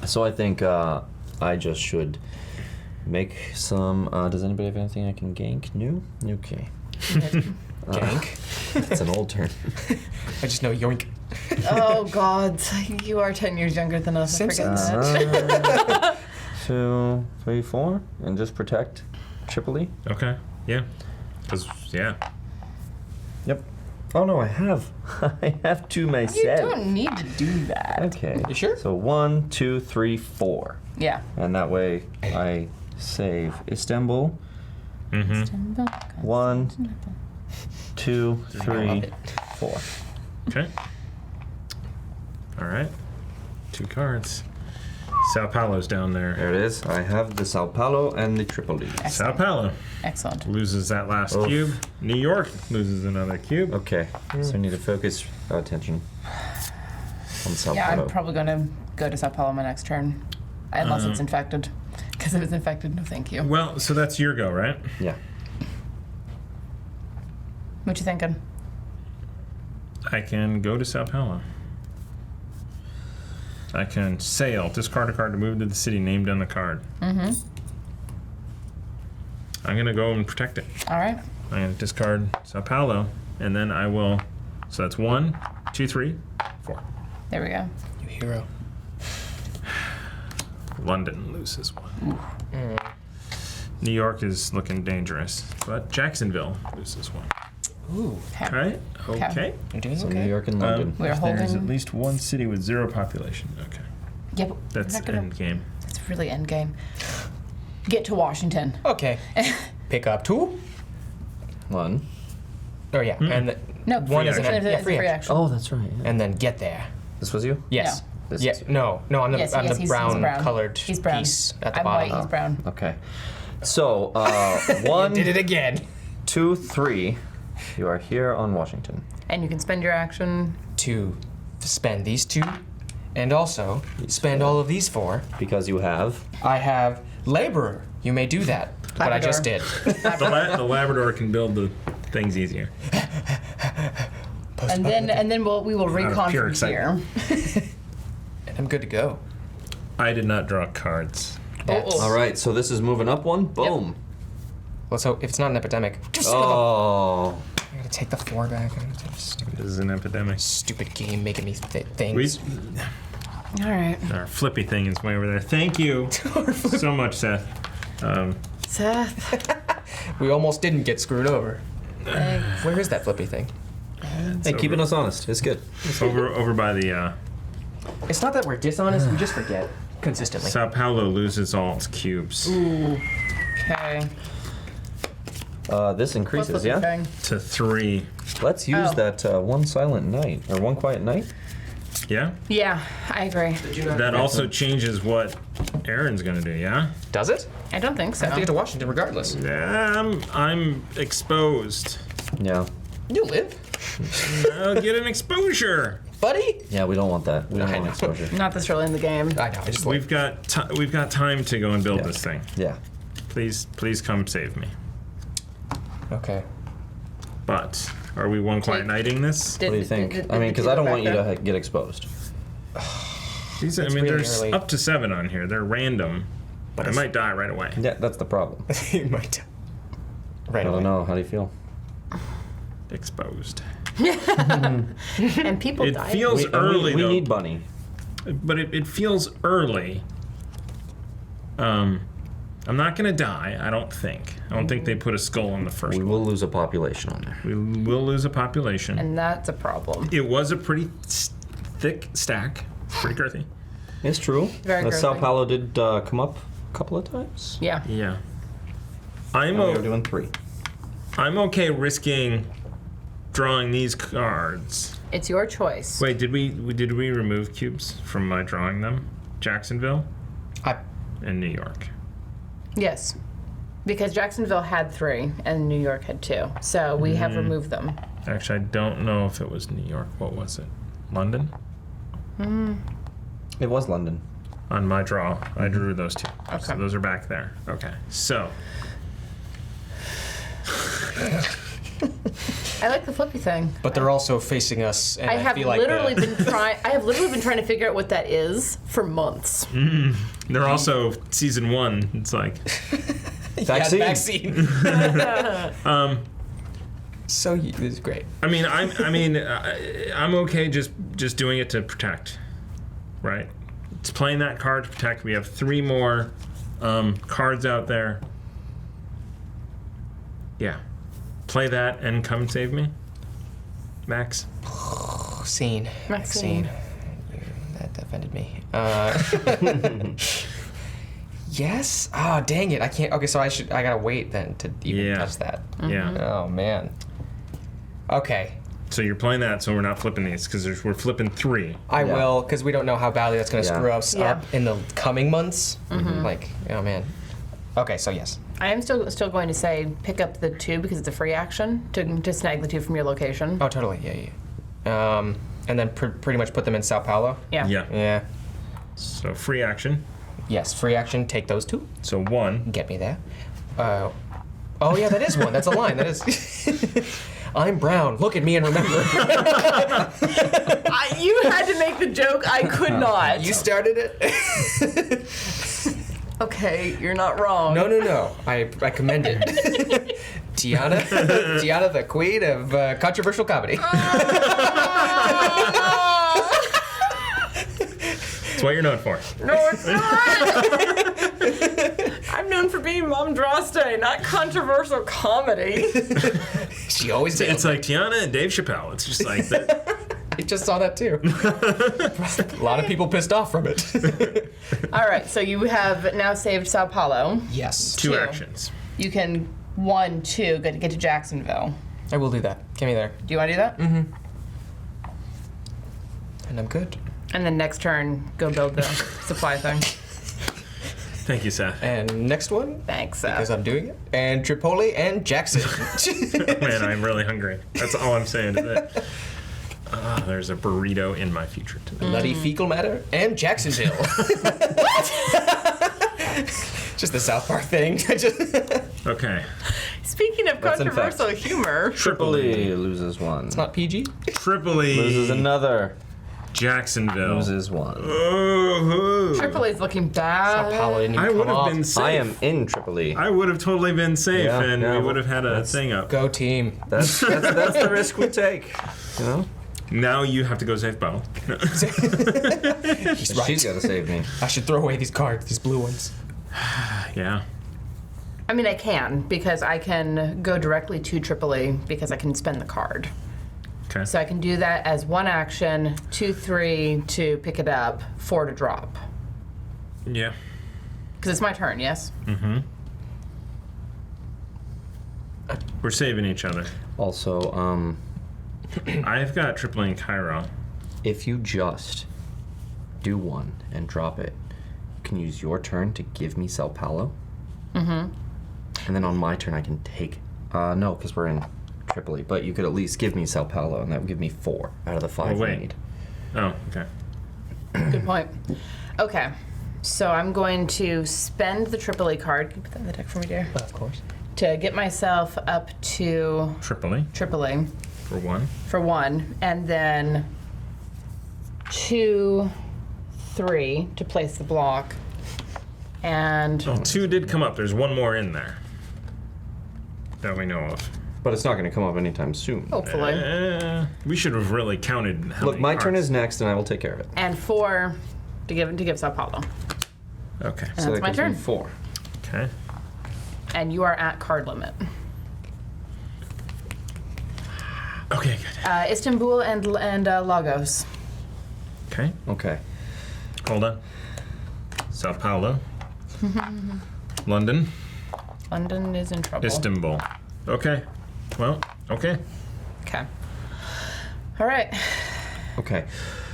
So I think I just should make some... does anybody have anything I can gank? No? Okay. Gank. It's an old turn. I just know yoink. Oh, God. You are 10 years younger than us. I forget Simpsons. that. 2, 3, 4, and just protect Tripoli. Okay, yeah. Because, yeah. Yep. Oh no, I have 2 myself. You don't need to do that. Okay. You sure? So 1, 2, 3, 4, Yeah. and that way I save Istanbul. Mm-hmm. 1, 2, I love 3, it. 4. Okay. All right. 2 cards. Sao Paulo's down there. There it is. I have the Sao Paulo and the Tripoli. Sao Paulo Excellent. loses that last Oof. cube. New York loses another cube. Okay. So I need to focus our attention on Sao Yeah, Paulo. I'm probably going to go to Sao Paulo my next turn. Unless it's infected. Because if it's infected, no thank you. Well, so that's your go, right? Yeah. What you thinking? I can go to Sao Paulo. I can sail, discard a card to move to the city named on the card. Mm-hmm. I'm gonna go and protect it. All right. I'm gonna discard Sao Paulo, and then I will. So that's 1, 2, 3, 4. There we go. You hero. London loses 1. New York is looking dangerous, but Jacksonville loses 1. Ooh. Okay. Right? Okay. You're doing So okay. New York and London. We're There's holding- at least one city with 0 population. Okay. Yeah, but That's we're not gonna, end game. That's really end game. Get to Washington. Okay. Pick up 2. 1. Oh yeah, and No, one is action. an it's a free action. Oh, that's right. Yeah. and then get there. This was you? Yes. This Yeah. is you. No. I'm the Yes, I'm yes, the he's brown, brown. colored He's brown. piece at the I'm bottom. white, he's brown. Okay. So, 1, Did it again. 2, 3. You are here on Washington. And you can spend your action. To spend these 2, and also spend all of these 4. Because you have. I have laborer. You may do that. What I just did. The Labrador can build the things easier. And then we will recon pure from excitement. here. And I'm good to go. I did not draw cards. That's- All right, so this is moving up 1. Boom. Well, so if it's not an epidemic, just Oh. I'm gonna take the 4 back. I'm gonna take this stupid, This is an epidemic. stupid game making me We, things. All right. our flippy thing is way over there. Thank you so much, Seth. Seth. We almost didn't get screwed over. Where is that flippy thing? Hey, keeping us honest. It's good. It's over by the It's not that we're dishonest. We just forget consistently. Sao Paulo loses all its cubes Okay. This increases, yeah? to 3. Let's use Oh. that 1 silent night, or 1 quiet night. Yeah. Yeah, I agree. That also changes what Aaron's gonna do. Yeah. Does it? I don't think so. I have to get to Washington regardless. I'm exposed. Yeah. You live, I'll get an exposure. buddy. Yeah, we don't want that. We don't I want know. exposure. Not this early in the game. I know. I just We've got time to go and build Yeah. this thing. Yeah. Please come save me. Okay. But are we 1 quiet nighting this? What do you think? I mean, because I don't want you to get exposed. These, I It's mean, really there's early. up to 7 on here. They're random, but I might die right away. Yeah, that's the problem. You might. Right I away. don't know. How do you feel? Exposed. And people It die. feels early we though. need Bunny. But it feels early. I'm not gonna die, I don't think. I don't think they put a skull on the first We one. will lose a population on there. We will lose a population. And that's a problem. It was a pretty thick stack. Pretty girthy. It's true. Very Sao girthy. Paulo did come up a couple of times. Yeah. Yeah. And we were doing 3. I'm okay risking drawing these cards. It's your choice. Wait, did we remove cubes from my drawing them? Jacksonville and New York. Yes. Because Jacksonville had 3 and New York had 2. So we have removed them. Actually, I don't know if it was New York. What was it? London? It was London. On my draw, I drew those 2. Okay. So those are back there. Okay. So, I like the flippy thing. But they're also facing us, and I I, have feel like literally been trying. I have literally been trying to figure out what that is for months. they're also season 1. It's like, Vaccine. vaccine. So this is great. I'm okay just doing it to protect, right? It's playing that card to protect. We have 3 more cards out there. Yeah, play that and come save me, Max. Scene. Maxine. That offended me. Yes. Oh, dang it! I can't. Okay, so I gotta wait then to even touch that. Yeah. Oh man. Okay. So you're playing that, so we're not flipping these because we're flipping 3. I Yeah. will, because we don't know how badly that's going to Yeah. screw us Yeah. up in the coming months. Like, oh man. Okay, so yes. I am still going to say pick up the 2 because it's a free action to snag the 2 from your location. Oh, totally. Yeah. And then pretty much put them in Sao Paulo. Yeah. Yeah. Yeah. So free action. Yes, free action. Take those 2. So 1. Get me there. Oh yeah, that is one. That's a line. That is. I'm brown. Look at me and remember. You had to make the joke. I could not. You started it. Okay, you're not wrong. No. I commend it. Tiana, the queen of controversial comedy. That's what you're known for. No, it's not. I'm known for being Mom Droste, not controversial comedy. She always did. It's like Tiana and Dave Chappelle. It's just like that. I just saw that too. A lot of people pissed off from it. All right, so you have now saved Sao Paulo. Yes. 2 2. actions. You can 1, 2 get to Jacksonville. I will do that. Get me there. Do you want to do that? And I'm good. And then next turn, go build the supply thing. Thank you, Seth. And next one, Thanks, because I'm doing it. And Tripoli and Jackson. Man, I'm really hungry. That's all I'm saying today. There's a burrito in my future today. Bloody fecal matter and Jacksonville. What? Just the South Park thing. Okay. Speaking of That's in controversial humor, Tripoli loses 1. Not PG. Tripoli. Loses another. Jacksonville. Loses 1. Oh, Tripoli's looking bad. Sao Paulo didn't even I come would have off. been safe. I am in Tripoli. I would have totally been safe, Yeah, and yeah, we would have had a thing up. Go team. That's the risk we take. You know? Now you have to go save Beau. He's right. She's got to save me. I should throw away these cards, these blue ones. Yeah. I mean, I can, because I can go directly to Tripoli because I can spend the card. Okay. So I can do that as 1 action, 2, 3 to pick it up, 4 to drop. Yeah. Because it's my turn, yes? Mm-hmm. We're saving each other. Also, I've got Tripoli and Cairo. if you just do 1 and drop it, you can use your turn to give me Sao Paulo. And then on my turn, I can take. No, because we're in Tripoli. But you could at least give me Sao Paulo, and that would give me 4 out of the 5 wait. I need. Oh, okay. Good point. Okay, so I'm going to spend the Tripoli card. Can you put that in the deck for me, dear? Of course. To get myself up to Tripoli Tripoli for 1. for 1, and then 2, 3 to place the block. And 2 did come up. There's 1 more in there that we know of. But it's not going to come up anytime soon. hopefully. We should have really counted how Look, many my turn cards. is next, and I will take care of it. And 4 to give Sao Paulo. Okay. And that's my that gives me turn. 4. Okay. Okay. And you are at card limit. Okay, good. Istanbul and Lagos. Okay. Okay. Hold on. Sao Paulo. London. London is in trouble. Istanbul. Okay. Well, okay. Okay. All right. Okay.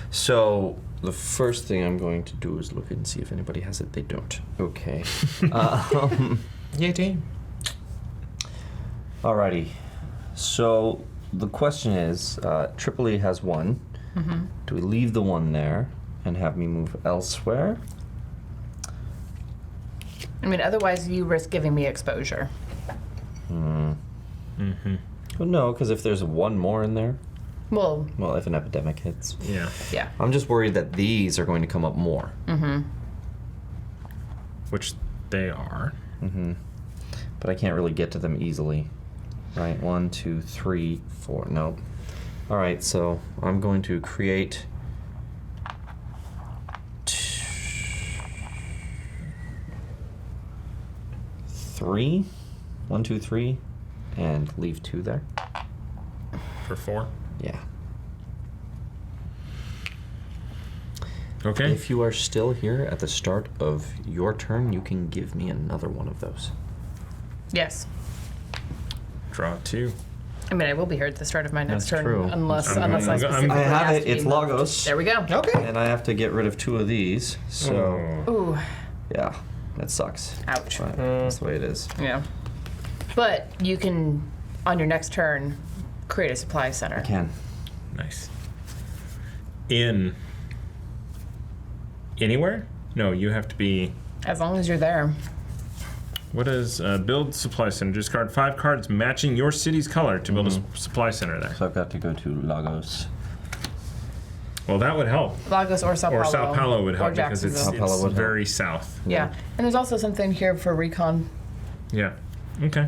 So the first thing I'm going to do is look and see if anybody has it. They don't. Okay. Yay, team. Alrighty. So the question is, Tripoli has one. Mm-hmm. Do we leave the one there and have me move elsewhere? I mean, otherwise you risk giving me exposure. Mm-hmm. Well, no, because if there's one more in there, Well, if an epidemic hits. Yeah. yeah. I'm just worried that these are going to come up more. Mm-hmm. Which they are. Mm-hmm. But I can't really get to them easily. Right, 1, 2, 3, 4. Nope. All right, so I'm going to create 3. 1, 2, 3, and leave 2 there. For 4. Yeah. Okay. If you are still here at the start of your turn, you can give me another one of those. Yes. Draw 2. I mean, I will be here at the start of my next That's turn, true. unless I'm unless I going- specifically I have ask it. to It's be- Lagos. There we go. Okay. And I have to get rid of 2 of these. So, Ooh, yeah, that sucks. ouch. But that's the way it is. Yeah. But you can, on your next turn, create a supply center. I can. Nice. In anywhere? No, you have to be. As long as you're there. What is build supply center? Discard 5 cards matching your city's color to build a supply center there. So I've got to go to Lagos. Well, that would help. Lagos or Sao Paulo. Or Sao Paulo would or help because it's, Jacksonville. Sao Paulo would help. very south. Yeah. And there's also something here for Recon. Yeah. Okay.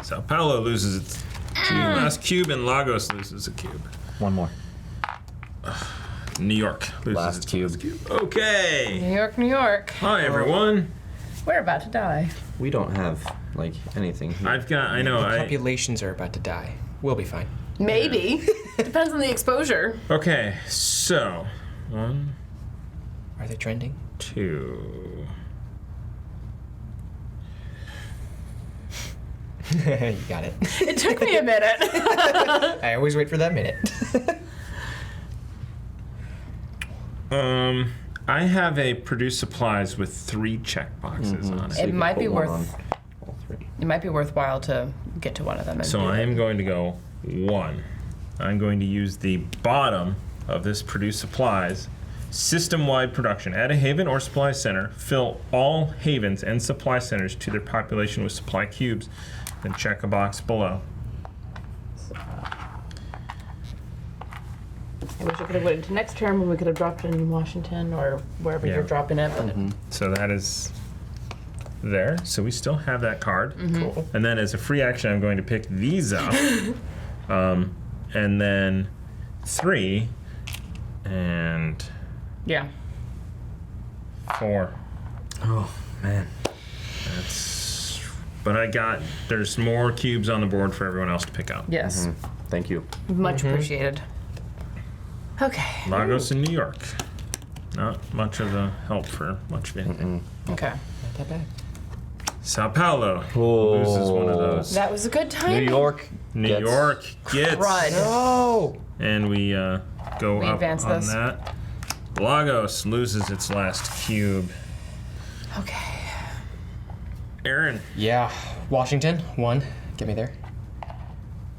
Sao Paulo loses its last cube and Lagos loses a cube. One more. New York loses Last its cube. last cube. Okay. New York, New York. Hi everyone. We're about to die. We don't have, like, anything here. I know. Populations are about to die. We'll be fine. Maybe. Depends on the exposure. Okay, so 1, Are they trending? 2. You got it. It took me a minute. I always wait for that minute. I have a produce supplies with 3 check boxes on So it. you can might put be one worth- on all 3. It might be worthwhile to get to one of them. And So do I it. am going to go 1. I'm going to use the bottom of this produce supplies system-wide production. Add a haven or supply center. Fill all havens and supply centers to their population with supply cubes. Then check a box below. I wish I could have waited to next term when we could have dropped it in Washington or wherever Yeah. you're dropping it. But So that is there. So we still have that card. Cool. And then as a free action, I'm going to pick these up. And then 3 and yeah. 4. Oh, man. But there's more cubes on the board for everyone else to pick up. Yes. Thank you. Much appreciated. Okay. Lagos and New York. Not much of a help for much of anything. Okay. Not that bad. Sao Paulo Oh. loses one of those. That was a good time. New York. New gets- York gets. Crud. No! And we go We up advance on this. that. Lagos loses its last cube. Okay. Aaron. Yeah. Washington, 1. Get me there.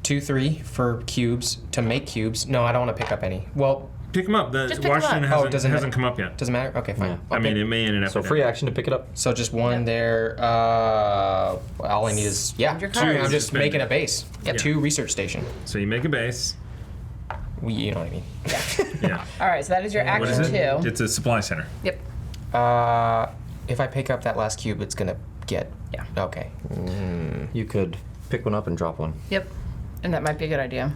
2, 3 for cubes to make cubes. No, I don't want to pick up any. Well, Pick them up. Just pick 'em Washington up. hasn't, doesn't hasn't matter. come up yet. doesn't matter. Okay, fine. Yeah. I mean, it may in an So epidemic. free action to pick it up. So just 1 there. All I need is Your 2. cards. I'm just Spend making it. a base. Yep. 2 research station. So you make a base. You know what I mean. Yeah. All right. So that is your What action is it? 2. It's a supply center. Yep. If I pick up that last cube, it's gonna get. Yeah. Okay. You could pick one up and drop one. Yep. And that might be a good idea.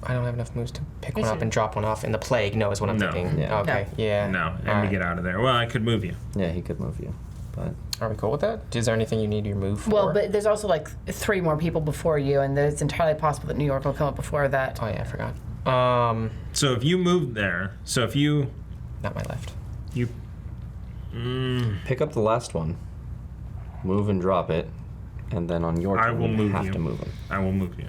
I don't have enough moves to pick Yes, one you up do. and drop one off. And the plague, no, is what I'm No. thinking. Yeah. Okay. No. Yeah. No, and All we right. get out of there. Well, I could move you. Yeah, he could move you. but Are we cool with that? Is there anything you need your move for? Well, but there's also like 3 more people before you, and it's entirely possible that New York will come up before that. Oh yeah, I forgot. So if you moved there, Not my left. pick up the last one, move and drop it, and then on your I turn will you move have you. to move them. I will move you.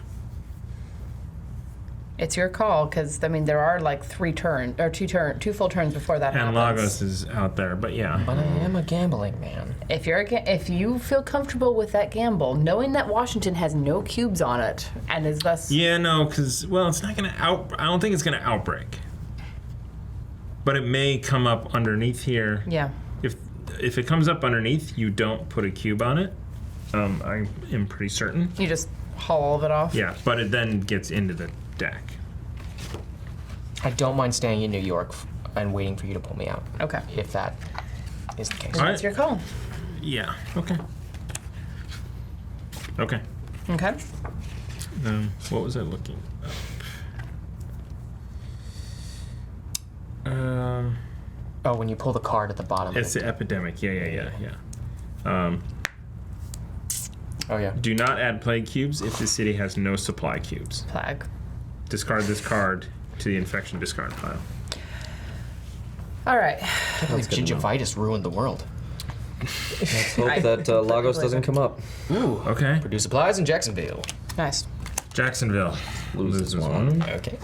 It's your call, because I mean there are like 2 full turns before that And happens. Lagos is out there, but yeah. But I am a gambling man. If you feel comfortable with that gamble, knowing that Washington has no cubes on it and is thus Yeah, no, because, well, it's not going to I don't think it's going to outbreak. But it may come up underneath here. yeah. If it comes up underneath, you don't put a cube on it. I am pretty certain. You just haul all of it off. Yeah, but it then gets into the deck. I don't mind staying in New York and waiting for you to pull me out. Okay. If that is the case. All right. That's your call. Yeah, okay. Okay. Okay. What was I looking up? Oh, when you pull the card at the bottom. It's the epidemic. Yeah. Oh yeah. Do not add plague cubes if the city has no supply cubes. Plague. Discard this card to the infection discard pile. All right. I can't believe good to know. gingivitis ruined the world. Let's hope that Lagos doesn't come up. Ooh. Okay. Purdue Supplies in Jacksonville. Nice. Jacksonville Loses one. Okay.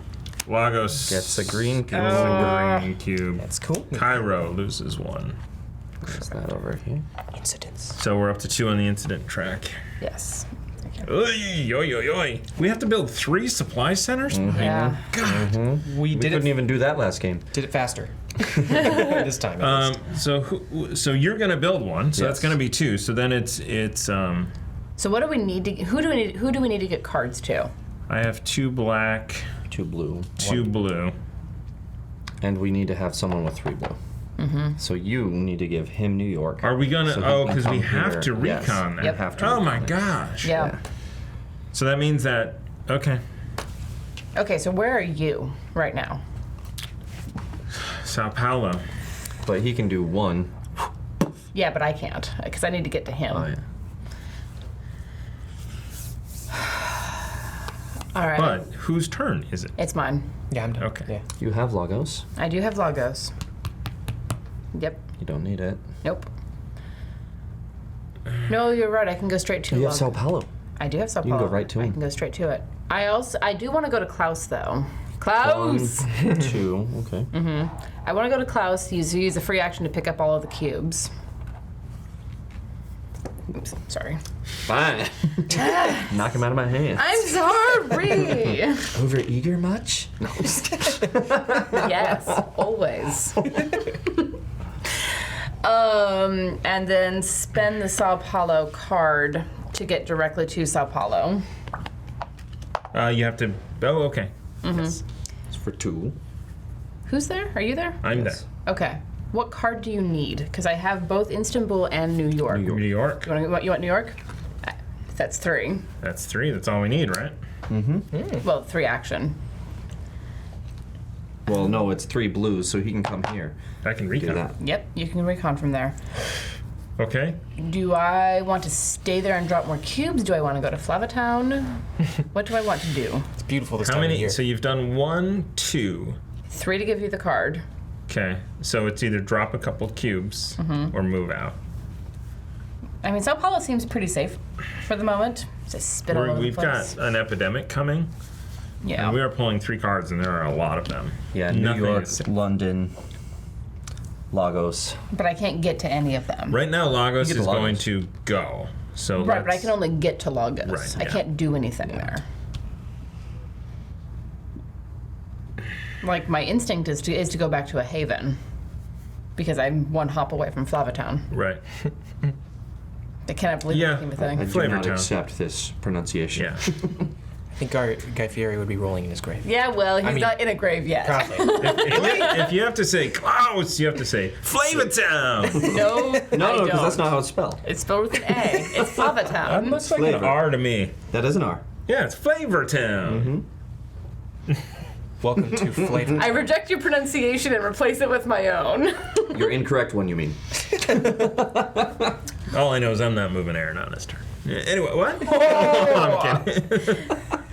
Lagos Gets a green cube. gets a green cube. That's cool. Cairo loses 1. There's that over here. Incidents. So we're up to 2 on the incident track. Yes. Oy, oy, oy, oy. We have to build 3 supply centers? Yeah. God. We did couldn't even do that last game. Did it faster. This time. At least. So you're gonna build one. So that's Yes. gonna be 2. So then it's So what do we need to? Who do we need to get cards to? I have 2 black, 2 blue. 2 blue. And we need to have someone with 3 blue. So you need to give him New York. Are we gonna? So he oh, can because we come have here. to Yes. recon that. Yep. Have to Oh my recon it. gosh. Yeah. So that means that. Okay. Okay. So where are you right now? Sao Paulo. But he can do 1. Yeah, but I can't because I need to get to him. Oh, yeah. All right. But whose turn is it? It's mine. Yeah, I'm done. Okay. Yeah. You have Lagos. I do have Lagos. Yep. You don't need it. Nope. No, you're right. I can go straight to You have Lagos. Sao Paulo. I do have Sao You Paulo. can go right to I him. can go straight to it. I do want to go to Klaus though. Klaus. 1, 2. Okay. I want to go to Klaus. Use a free action to pick up all of the cubes. Oops. Sorry. Fine. Knock him out of my hand. I'm sorry. Over eager much? No. I'm just kidding. Yes, always. And then spend the Sao Paulo card to get directly to Sao Paulo. You have to. Oh, okay. It's for 2. Who's there? Are you there? I'm Yes. Okay. What card do you need? Because I have both Istanbul and New York. there. New York. You want New York? That's 3. That's 3. That's all we need, right? Well, 3 action. Well, no, it's 3 blues, so he can come here. I can Do recon. that. Yep, you can recon from there. Okay. Do I want to stay there and drop more cubes? Do I want to go to Flavatown? What do I want to do? It's beautiful this How time of many? year. So you've done 1, 2. 3 to give you the card. Okay. So it's either drop a couple cubes or move out. I mean, Sao Paulo seems pretty safe for the moment. Just spit all over the We've place. got an epidemic coming, Yeah. and we are pulling 3 cards, and there are a lot of them. Yeah, New Nothing York, is safe. London, Lagos. But I can't get to any of them. Right now, Lagos You get is to going Lagos. to go. So Right, but I let's- can only get to Lagos. Right, I yeah. can't do anything there. Like, my instinct is to go back to a haven. Because I'm 1 hop away from Flavatown. Right. I cannot believe Yeah. I'm making the I thing. do Flavor not Town. accept this pronunciation. Yeah. I think Guy Fieri would be rolling in his grave. Yeah, well, he's mean, not in a grave yet. Probably. if you have to say Klaus, you have to say Flavor Town. No, No, I because don't. that's not how it's spelled. It's spelled with an A. It's Flavatown. Looks like Flavor. an R to me. That is an R. Yeah, it's Flavor Town. Welcome to Flavor. I reject your pronunciation and replace it with my own. Your incorrect one, you mean. All I know is I'm not moving Aaron on this turn. Anyway, what? I'm kidding.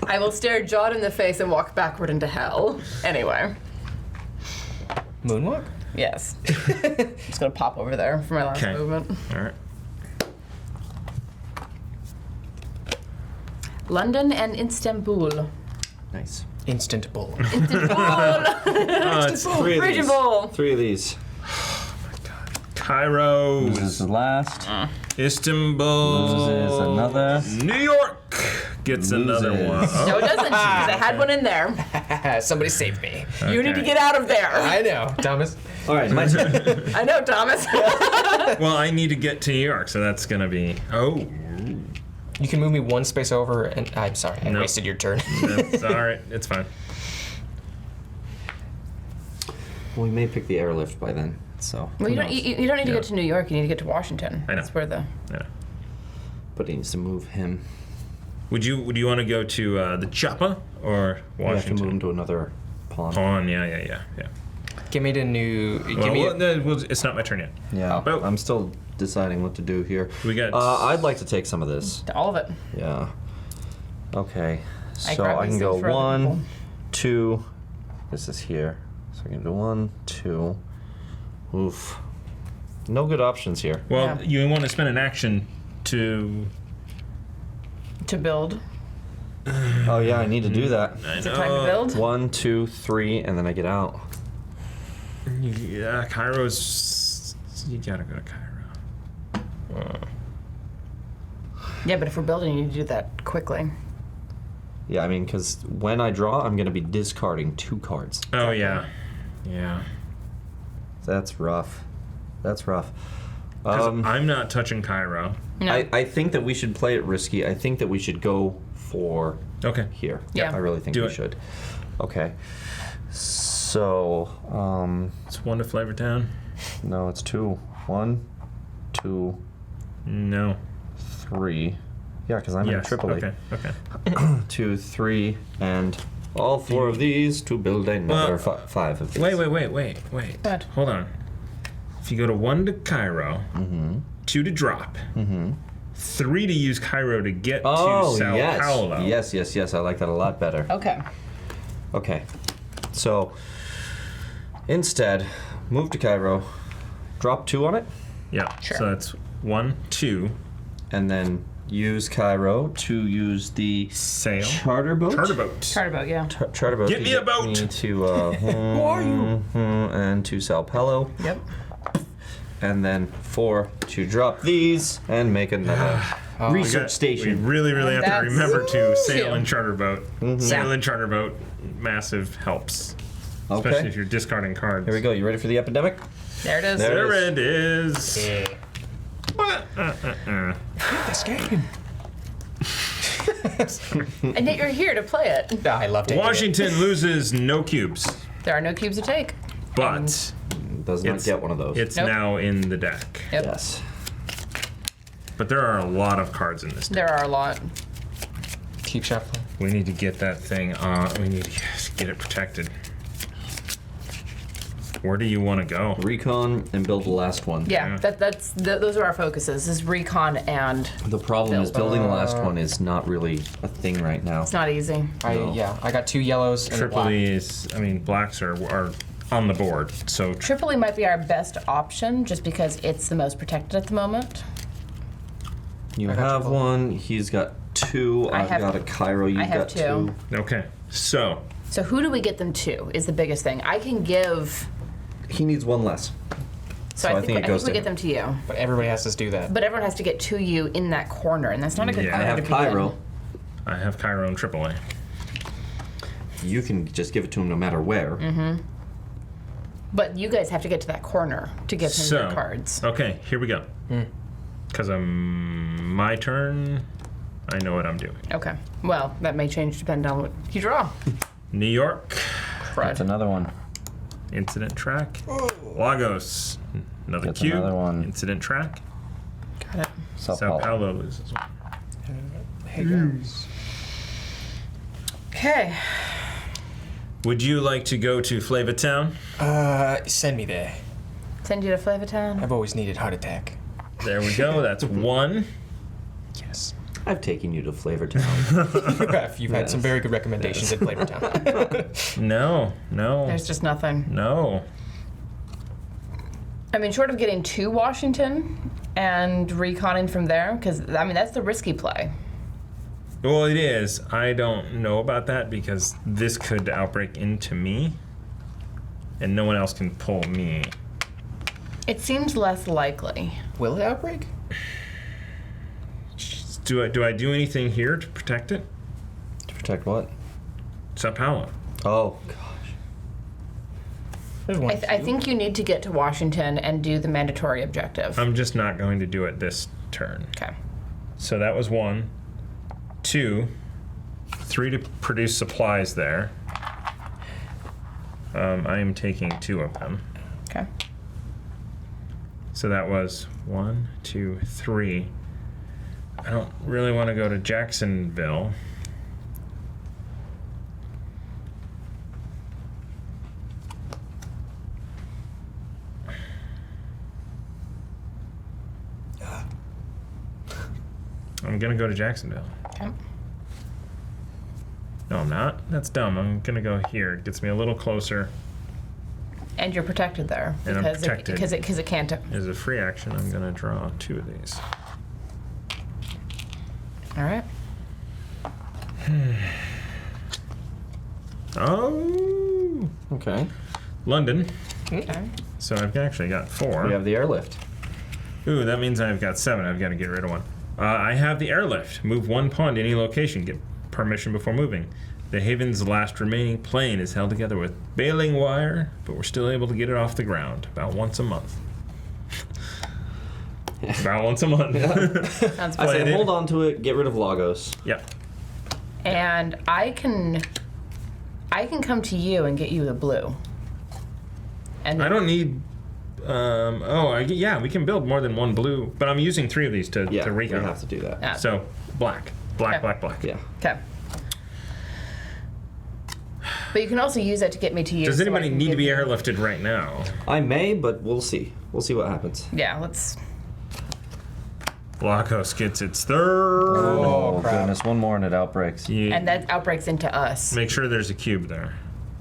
I will stare John in the face and walk backward into hell. Anyway. Moonwalk? Yes. Just gonna pop over there for my last Okay. movement. All right. London and Istanbul. Nice. Instant bull. It's Three of Raging these. Bull. 3 of these. Cairo, This is the last. Istanbul, Loses another. New York gets another Loses. one. Oh, No, it doesn't, because I had one in there. Somebody save me. You need to okay. get out of there. I know, Thomas. All right, my turn. I know, Thomas. Well, I need to get to New York, so that's gonna be. Oh, You can move me one space over, and I'm sorry, I No. wasted your turn. that's all right. It's fine. We may pick the airlift by then, so. Well, you who don't, knows? you don't need to Yeah. get to New York. You need to get to Washington. I know. That's where the... Yeah. But he needs to move him. Would you want to go to the Choppa or We have to move him Washington? to another pawn. Pawn. Yeah. Give me the new. Give Well, me. it's not my turn yet. Yeah, Beau. I'm still deciding what to do here. We got. I'd like to take some of this. All of it. Yeah. Okay. I So grab I these can go things for other 1, people. 2. This is here. So I can do 1, 2. Oof. No good options here. well, Yeah. you want to spend an action to. To build. Oh yeah, I need to do that. I Is it time to build? 1, 2, 3, and then I get out. Yeah, Cairo's. You gotta go to Cairo. Yeah, but if we're building, you need to do that quickly. Yeah, I mean, because when I draw, I'm going to be discarding 2 cards. Oh yeah. That's rough. That's rough. 'Cause I'm not touching Cairo. No. I think that we should play it risky. I think that we should go for Okay. here. Yeah. I really think Do we it. should. Okay. So, It's 1 to Flavortown. no, it's 2. 1, 2, No. 3. Yeah, because I'm in Yes. Tripoli. Okay. 2, 3, and all 4 of these to build another Well, 5 of these. Wait. What? Hold on. If you go to 1 to Cairo, 2 to drop, 3 to use Cairo to get Oh, to Sao yes. Paulo. Yes. I like that a lot better. Okay. Okay. So, instead, move to Cairo, drop 2 on it, Yeah. Sure. So that's 1, 2. and then use Cairo to use the Sail. charter boat. Charter boat. Charter boat, yeah. Charter boat. Get to me a boat! Me to, Who are you? And to Sao Paulo. Yep. And then 4 to drop these and make another research We station. really have to That's- remember to sail Woo! in charter boat. Sail in charter boat, massive helps. Especially Okay. if you're discarding cards. Here we go. You ready for the epidemic? There it is. There. There it is. Yeah. What? This game. And yet you're here to play it. I love it. Washington loses no cubes, There are no cubes to take. but Does not It's- get one of those. it's Nope. now in the deck. Yep. Yes. But there are a lot of cards in this deck. There are a lot. Keep shuffling. We need to get that thing we need to get it protected. Where do you want to go? Recon and build the last one. Yeah, those are our focuses. Is recon and The problem is Build. building the last one is not really a thing right now. it's not easy. I got 2 yellows and a black. Tripoli is, blacks are on the board. So Tripoli might be our best option just because it's the most protected at the moment. You I got have you. one. He's got 2. I I've have- got a Cairo. You've I have got 2. okay. So So who do we get them to is the biggest thing. I can give. He needs 1 less. So I I think think it goes we to get him. them to you. But everybody has to do that. But everyone has to get to you in that corner, and that's not a good Yeah. corner I have to be in. Cairo. I have Cairo and Tripoli. You can just give it to him no matter where. But you guys have to get to that corner to give him So your cards. okay, here we go. Because my turn. I know what I'm doing. Okay. Well, that may change depending on what you draw. New York. That's another one. Incident track. Lagos. Another That's cube. another one. Incident track. Got it. Sao Sao Paulo. Paulo loses one. Hey guys. Okay. Would you like to go to Flavortown? Send me there. Send you to Flavortown. I've always needed heart attack. There we go. That's 1. Yes. I've taken you to Flavortown. You've had some very good recommendations at Flavortown. No. There's just nothing. No. I mean, short of getting to Washington and reconning from there, because, I mean, that's the risky play. Well, it is. I don't know about that because this could outbreak into me, and no one else can pull me. It seems less likely. Will it outbreak? Do I do anything here to protect it? To protect what? Sao Paulo. Oh, gosh. There's one. I think you need to get to Washington and do the mandatory objective. I'm just not going to do it this turn. Okay. So that was 1. 2. 3 to produce supplies there. I am taking 2 of them. Okay. So that was 1, 2, 3. I don't really want to go to Jacksonville. I'm gonna go to Jacksonville. Okay. No, I'm not. That's dumb. I'm gonna go here. It gets me a little closer. And you're protected there. And I'm protected. Because it can't. As a free action, I'm gonna draw 2 of these. All right. Oh, Okay. London. Okay. So I've actually got 4. We have the airlift. Ooh, that means I've got 7. I've got to get rid of 1. I have the airlift. Move 1 pawn to any location. Get permission before moving. The Haven's last remaining plane is held together with baling wire, but we're still able to get it off the ground about once a month. About once a month. Sounds I good. say hold on to it, get rid of Lagos. Yeah. And I can come to you and get you the blue. And I don't need. Yeah, we can build more than 1 blue, but I'm using 3 of these to Yeah, we recon. have to do that. Yeah. So black. Okay. Yeah. Okay. But you can also use that to get me to you. Does so I anybody can need to give be you- airlifted right now? I may, but we'll see. We'll see what happens. Yeah, let's. Lacos gets its 3rd. Oh, crap. goodness. One more and it outbreaks. Yeah. And that outbreaks into us. Make sure there's a cube there.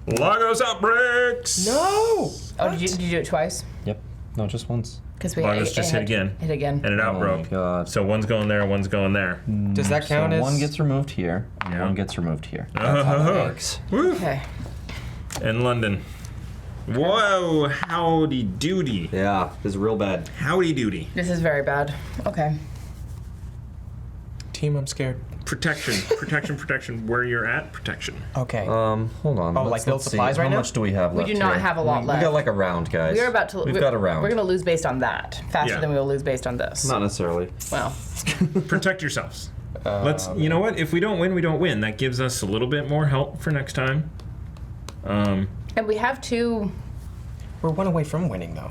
Lagos outbreaks! No! Oh, did you do it twice? Yep. No, just once. Because we Lagos just hit had- again. Hit again. And it Oh, my outbroke. God. So one's going there, one's going there. Does that count so as... one gets removed here, and Yeah. one gets removed here. Thanks. Woo. Okay. And London. Whoa, howdy doody. Yeah, this is real bad. Howdy doody. This is very bad. Okay. Team, I'm scared. Protection, protection. Where you're at, protection. Okay. Hold on. Oh, like build see. supplies right How now? much do we have We left do not here? have a lot We left. got like a round, guys. We're about to. We've got a round. We're going to lose based on that faster Yeah. than we will lose based on this. Not necessarily. Well, Protect yourselves. You know what? If we don't win, we don't win. That gives us a little bit more help for next time. and we have 2. We're 1 away from winning, though.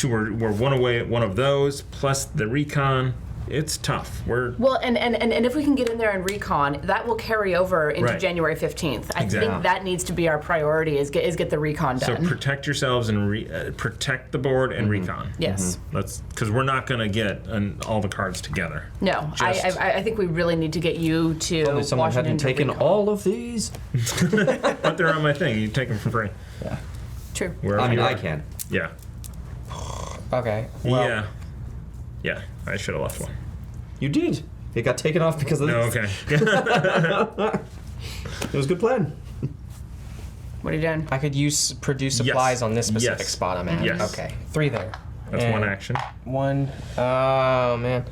We're 1 away at 1 of those, plus the recon. It's tough. We're Well, and if we can get in there and recon, that will carry over into Right. January 15th. I Exactly. think that needs to be our priority is get the recon so done. protect yourselves and protect the board and recon. Yes. Let's because we're not gonna get all the cards together. No, Just- I think we really need to get you to Only someone Washington hadn't to taken recon. all of these. But they're on my thing. You take them for free. Yeah. True. Wherever I mean, you I are. can. Yeah. Okay. Well, Yeah. Yeah. I should have left one. You did. It got taken off because of No. this. Okay. It was a good plan. What are you doing? I could produce supplies Yes. on this specific Yes. spot I'm at. Yes. Okay. 3 there. That's one And action. 1. Oh, man.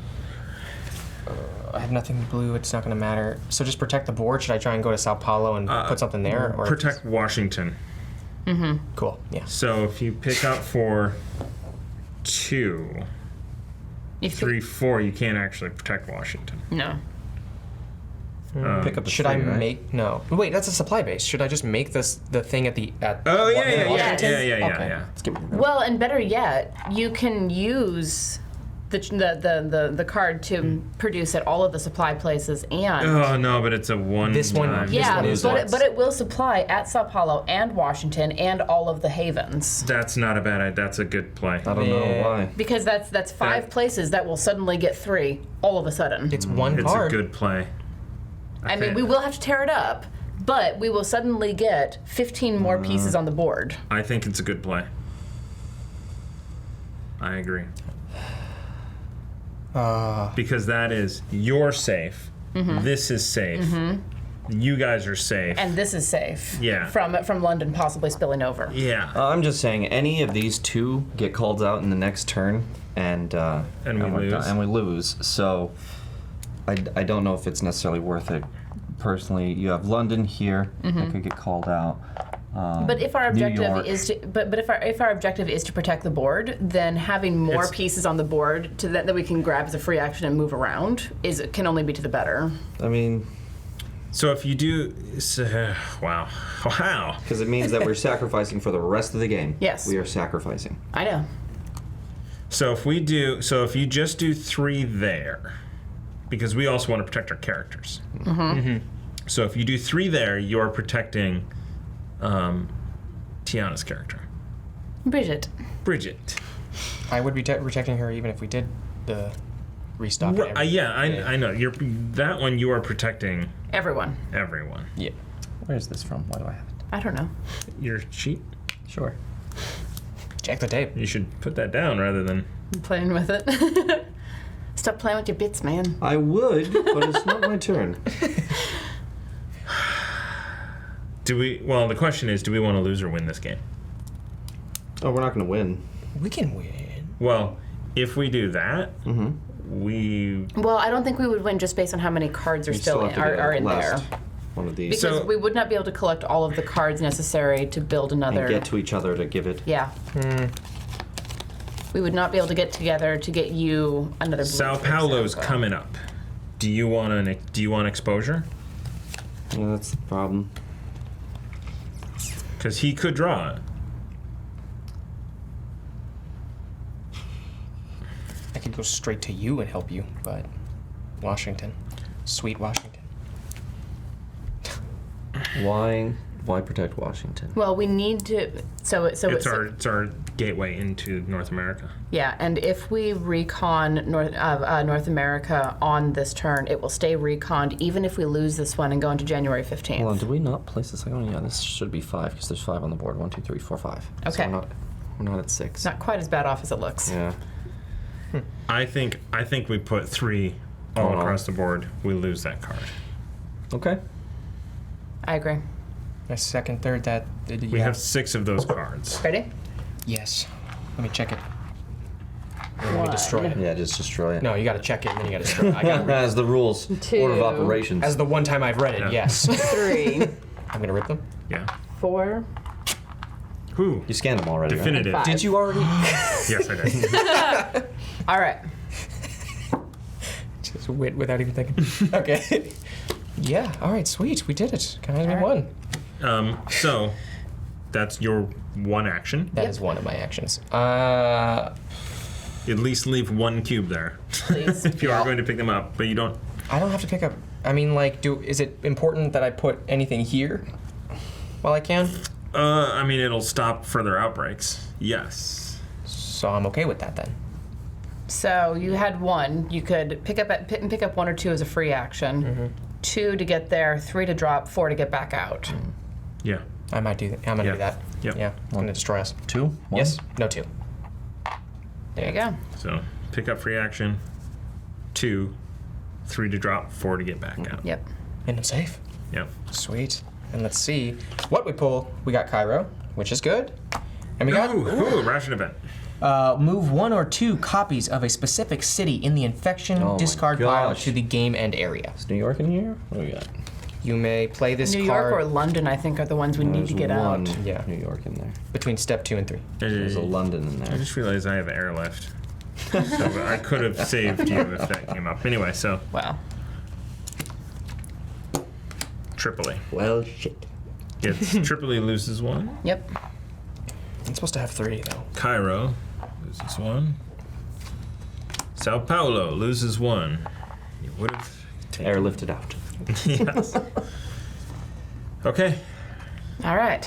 I have nothing blue. It's not going to matter. So just protect the board. Should I try and go to Sao Paulo and put something there? Or Protect Washington. Cool. Yeah. So if you pick up for 2, If 3, 4, you can't actually protect Washington. No. Pick up a Should tree, I right? make no? Wait, that's a supply base. Should I just make the thing at the at? Oh yeah. Washington? Yes. Yeah. Okay. Let's get rid of that. Well, and better yet, you can use the card to produce at all of the supply places and. Oh no, but it's a one. This one- time. Yeah, is but it will supply at Sao Paulo and Washington and all of the havens. That's not a bad idea. That's a good play. I don't know Yeah. why. Because that's 5 places that will suddenly get 3 all of a sudden. It's one It's card. a good play. I mean, we will have to tear it up, but we will suddenly get 15 more pieces on the board. I think it's a good play. I agree. Because that is, you're safe. This is safe. You guys are safe. And this is safe. Yeah. From London possibly spilling over. Yeah. I'm just saying, any of these 2 get called out in the next turn, and we we're lose. done- and we lose. So I don't know if it's necessarily worth it. Personally, you have London here that could get called out. But if our New objective York. is to, but if our objective is to protect the board, then having more It's- pieces on the board that we can grab as a free action and move around can only be to the better. I mean, So if you do, wow. because it means that we're sacrificing for the rest of the game. Yes. We are sacrificing. I know. So if you just do 3 there, because we also want to protect our characters. So if you do 3 there, you're protecting Tiana's character, Bridget. Bridget. I would be protecting her even if we did the restock. and everything. Yeah, I know. That one you are protecting Everyone. everyone. Yeah. Where is this from? Why do I have it? I don't know. Your sheet. Sure. Check the tape. You should put that down rather than. I'm playing with it. Stop playing with your bits, man. I would, but it's not my turn. Well, the question is, do we want to lose or win this game? Oh, we're not going to win. We can win. Well, if we do that, we. Well, I don't think we would win just based on how many cards are We still have to get are in last there. One of these. Because So- we would not be able to collect all of the cards necessary to build another. and get to each other to give it. Yeah. We would not be able to get together to get you another. blue, Sao for Paulo's example. coming up. Do you want exposure? Yeah, that's the problem. Because he could draw it. I could go straight to you and help you, but Washington. Sweet Washington. Why protect Washington? Well, we need to. So It's our gateway into North America. Yeah, and if we recon North America on this turn, it will stay reconned even if we lose this one and go into January 15th. Hold on, did we not place this? Oh, yeah, this should be 5 because there's 5 on the board. 1, 2, 3, 4, 5. Okay. So we're not at 6. It's not quite as bad off as it looks. Yeah. I think we put 3 all Hold on. across the board. We lose that card. Okay. I agree. My second, third, that. We have 6 of those cards. Ready? Yes. Let me check it. Or let me destroy it. Yeah, just destroy it. No, you gotta check it and then you gotta destroy it. I got As the rules. 2. Order of operations. As the one time I've read it, Yeah. yes. 3, I'm gonna rip them. Yeah. 4, Who? You scanned them already, Definitive. 5. Did you already? Yes, I did. All right. Just wit without even thinking. Okay. Yeah, alright, sweet. We did it. Kind of All right. won. So that's your one action. That Yep. is one of my actions. At least leave 1 cube there. Please. If you are going to pick them up, but you don't. I don't have to pick up. I mean, like, is it important that I put anything here while I can? I mean, it'll stop further outbreaks. Yes. So I'm okay with that then. So you had 1. You could pick up 1 or 2 as a free action. 2 to get there, 3 to drop, 4 to get back out. Yeah. I might do that. I'm gonna Yeah. do that. Yep. Yeah. I'm gonna destroy us. 2? 1? Yes. No 2. There you go. So pick up free action. 2, 3 to drop, 4 to get back out. Yep. And I'm safe. Yep. Sweet. And let's see what we pull. We got Cairo, which is good. And we got Ooh, ration event. move 1 or 2 copies of a specific city in the infection Oh my discard pile gosh. to the game end area. Is New York in here? What do we got? You may play this New card York or London, I think, are the ones we need to There's get one out. Yeah. New York in there. between step 2 and 3. There's a London in I there. just realized I have airlift. So I could have saved you if that came up. Anyway, so Wow. Tripoli. Well, shit. Tripoli loses 1. Yep. I'm supposed to have 3 though. Cairo loses 1. Sao Paulo loses 1. You would have taken... Airlifted out. Yes. Okay. All right.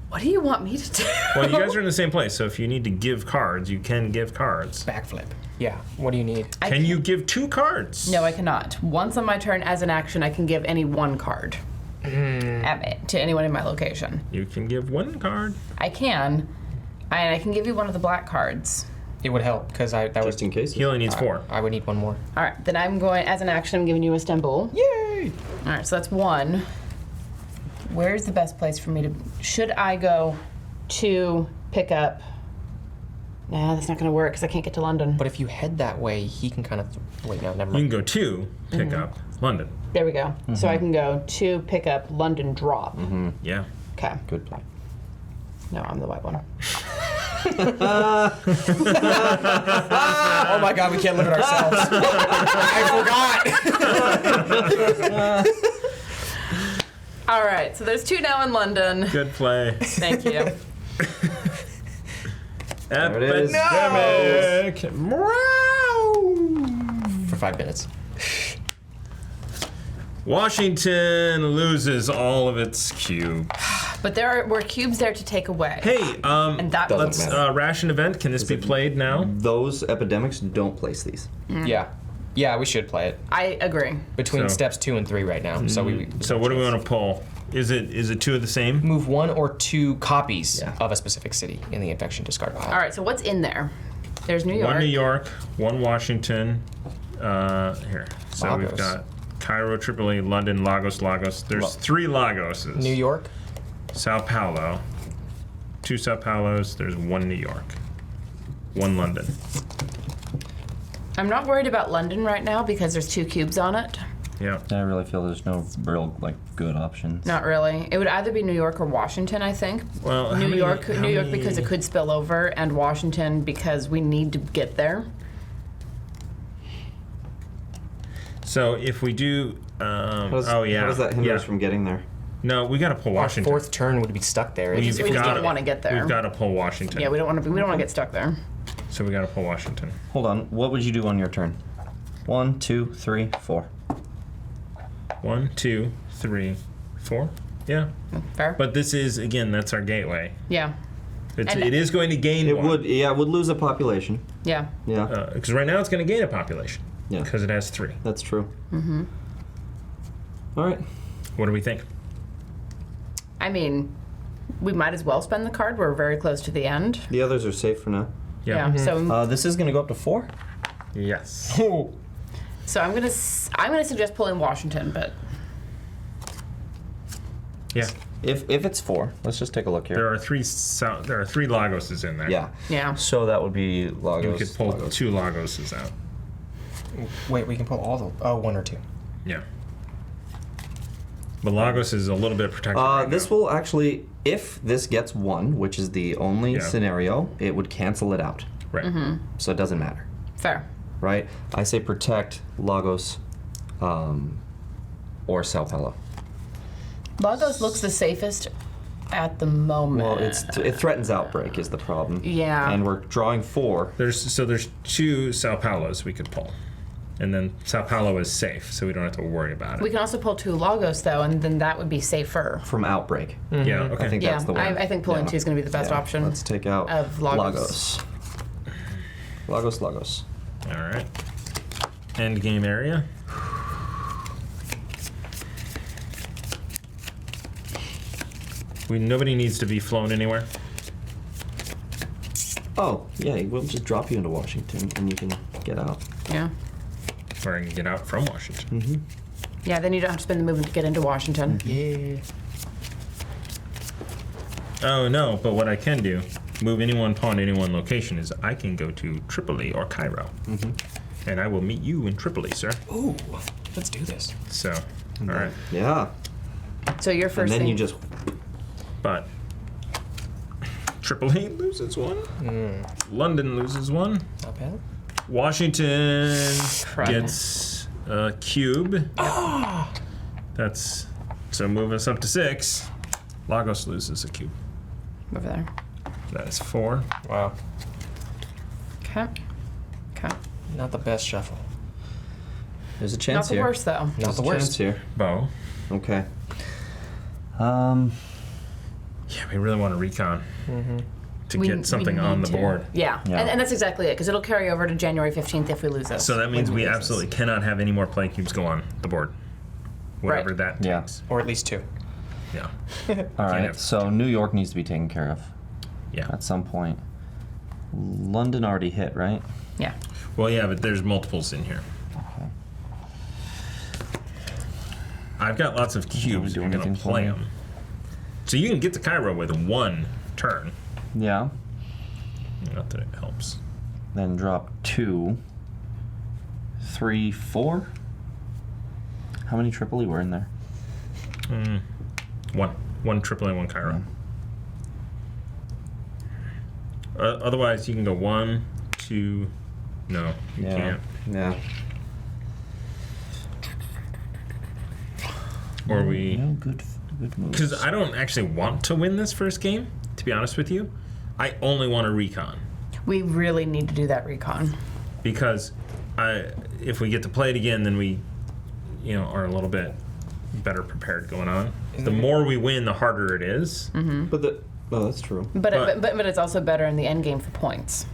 What do you want me to do? Well, you guys are in the same place, so if you need to give cards, you can give cards. Backflip. Yeah. What do you need? Can you give 2 cards? No, I cannot. Once on my turn, as an action, I can give any 1 card to anyone in my location. You can give 1 card. I can. I can give you one of the black cards. It would help because that would. Just in case. He only needs 4. I would need 1 more. All right, then I'm going, as an action, I'm giving you Istanbul. Yay! All right, so that's 1. Where's the best place for me to... Should I go to pick up... Nah, that's not going to work because I can't get to London. But if you head that way, he can kind of. Wait, no, never You can mind. go to pick up London. There we go. So I can go to pick up London drop. Yeah. Okay. Good play. No, I'm the white one. Oh my god, we can't live it ourselves. I forgot! All right, so there's 2 now in London. Good play. Thank you. There it is. Epidemic. For 5 minutes. Washington loses all of its cube. But there were cubes there to take away. Hey, And that Doesn't was... matter. ration event. Can this be played now? Those epidemics don't place these. Yeah. Yeah, we should play it. I agree. Between So- steps 2 and 3 right now. So we. So what do we want to pull? Is it 2 of the same? Move 1 or 2 copies Yeah. of a specific city in the infection discard pile. All right, so what's in there? There's New York. 1 New York, 1 Washington. Here. So we've Lagos. got Cairo, Tripoli, London, Lagos. There's 3 Lagoses. New York. Sao Paulo. 2 Sao Paulos. There's 1 New York. 1 London. I'm not worried about London right now because there's 2 cubes on it. Yeah. I really feel there's no real good options. Not really. It would either be New York or Washington, I think. Well, New York because it could spill over, and Washington because we need to get there. So if we do, How does how that hinder us from getting there? No, we got to pull Our Washington. 4th turn would be stuck there. We've we just gotta- don't wanna get there. We've got to pull Washington. Yeah, we don't want to get stuck there. So we got to pull Washington. Hold on. What would you do on your turn? 1, 2, 3, 4. 1, 2, 3, 4. Yeah. Fair? But this is again, that's our gateway. Yeah. It's, And- it is going to gain It one. would. Yeah, it would lose a population. Yeah. Yeah, Because right now it's going to gain a population. Yeah. Because it has 3. that's true. Mm-hmm. All right. What do we think? I mean, we might as well spend the card. We're very close to the end. The others are safe for now. Yeah. So This is going to go up to 4. Yes. so I'm gonna suggest pulling Washington, but Yeah. If it's 4, let's just take a look here. There are 3 Lagoses in there. Yeah. yeah. So that would be Lagos. We could pull Lagos. 2 Lagoses out. Wait, we can pull all the. Oh, 1 or 2. Yeah. But Lagos is a little bit protected. Right This now. will actually, if this gets 1, which is the only Yeah. scenario, it would cancel it out. Right. So it doesn't matter, Fair. right? I say protect Lagos or Sao Paulo. Lagos looks the safest at the moment. Well, it threatens outbreak is the problem. Yeah. And we're drawing 4. There's 2 Sao Paulos we could pull. And then Sao Paulo is safe, so we don't have to worry about it. We can also pull 2 Lagos though, and then that would be safer. From outbreak. Yeah, okay. I think Yeah, that's the one. I think pulling 2 is going to be the best option. Let's take out of Lagos. Lagos. All right. End game area. Nobody needs to be flown anywhere. Oh, yeah, we'll just drop you into Washington and you can get out. Yeah. Or I can get out from Washington. Yeah, then you don't have to spend the movement to get into Washington. Yeah. Oh no, but what I can do, move anyone pawn to any one location, is I can go to Tripoli or Cairo. And I will meet you in Tripoli, sir. Ooh, let's do this. So, all right. Yeah. So your And first then thing. you just But Tripoli loses 1. London loses 1. Not bad. Washington Crud. gets a cube. That's so move us up to 6. Lagos loses a cube. over there. That is 4. Wow. Okay. Okay. Not the best shuffle. There's a chance Not the here. worst, though. Not There's the a worst. chance here. Beau. Okay. Yeah, we really want to recon to We- get something we on need the to. board. Yeah, Yeah. And that's exactly it, because it'll carry over to January 15th if we lose this. So that means When we lose this. absolutely cannot have any more play cubes go on the board. Whatever Right. that Yeah. takes. Or at least 2. Yeah. All right. have- So New York needs to be taken care of Yeah. at some point. London already hit, right? Yeah. Well, yeah, but there's multiples in here. Okay. I've got lots of cubes. do You're gonna anything for play me? them. So you can get to Cairo with 1 turn. Yeah. Not that it helps. Then drop 2, 3, 4. How many Tripoli were in there? 1 Tripoli, 1 Cairo. Otherwise, you can go 1, 2. No, you can't. Yeah. Or we. No, good moves. Because I don't actually want to win this first game, to be honest with you. I only want to recon. We really need to do that recon. Because if we get to play it again, then we, are a little bit better prepared going on. The more we win, the harder it is. But that's true. But it's also better in the end game for points.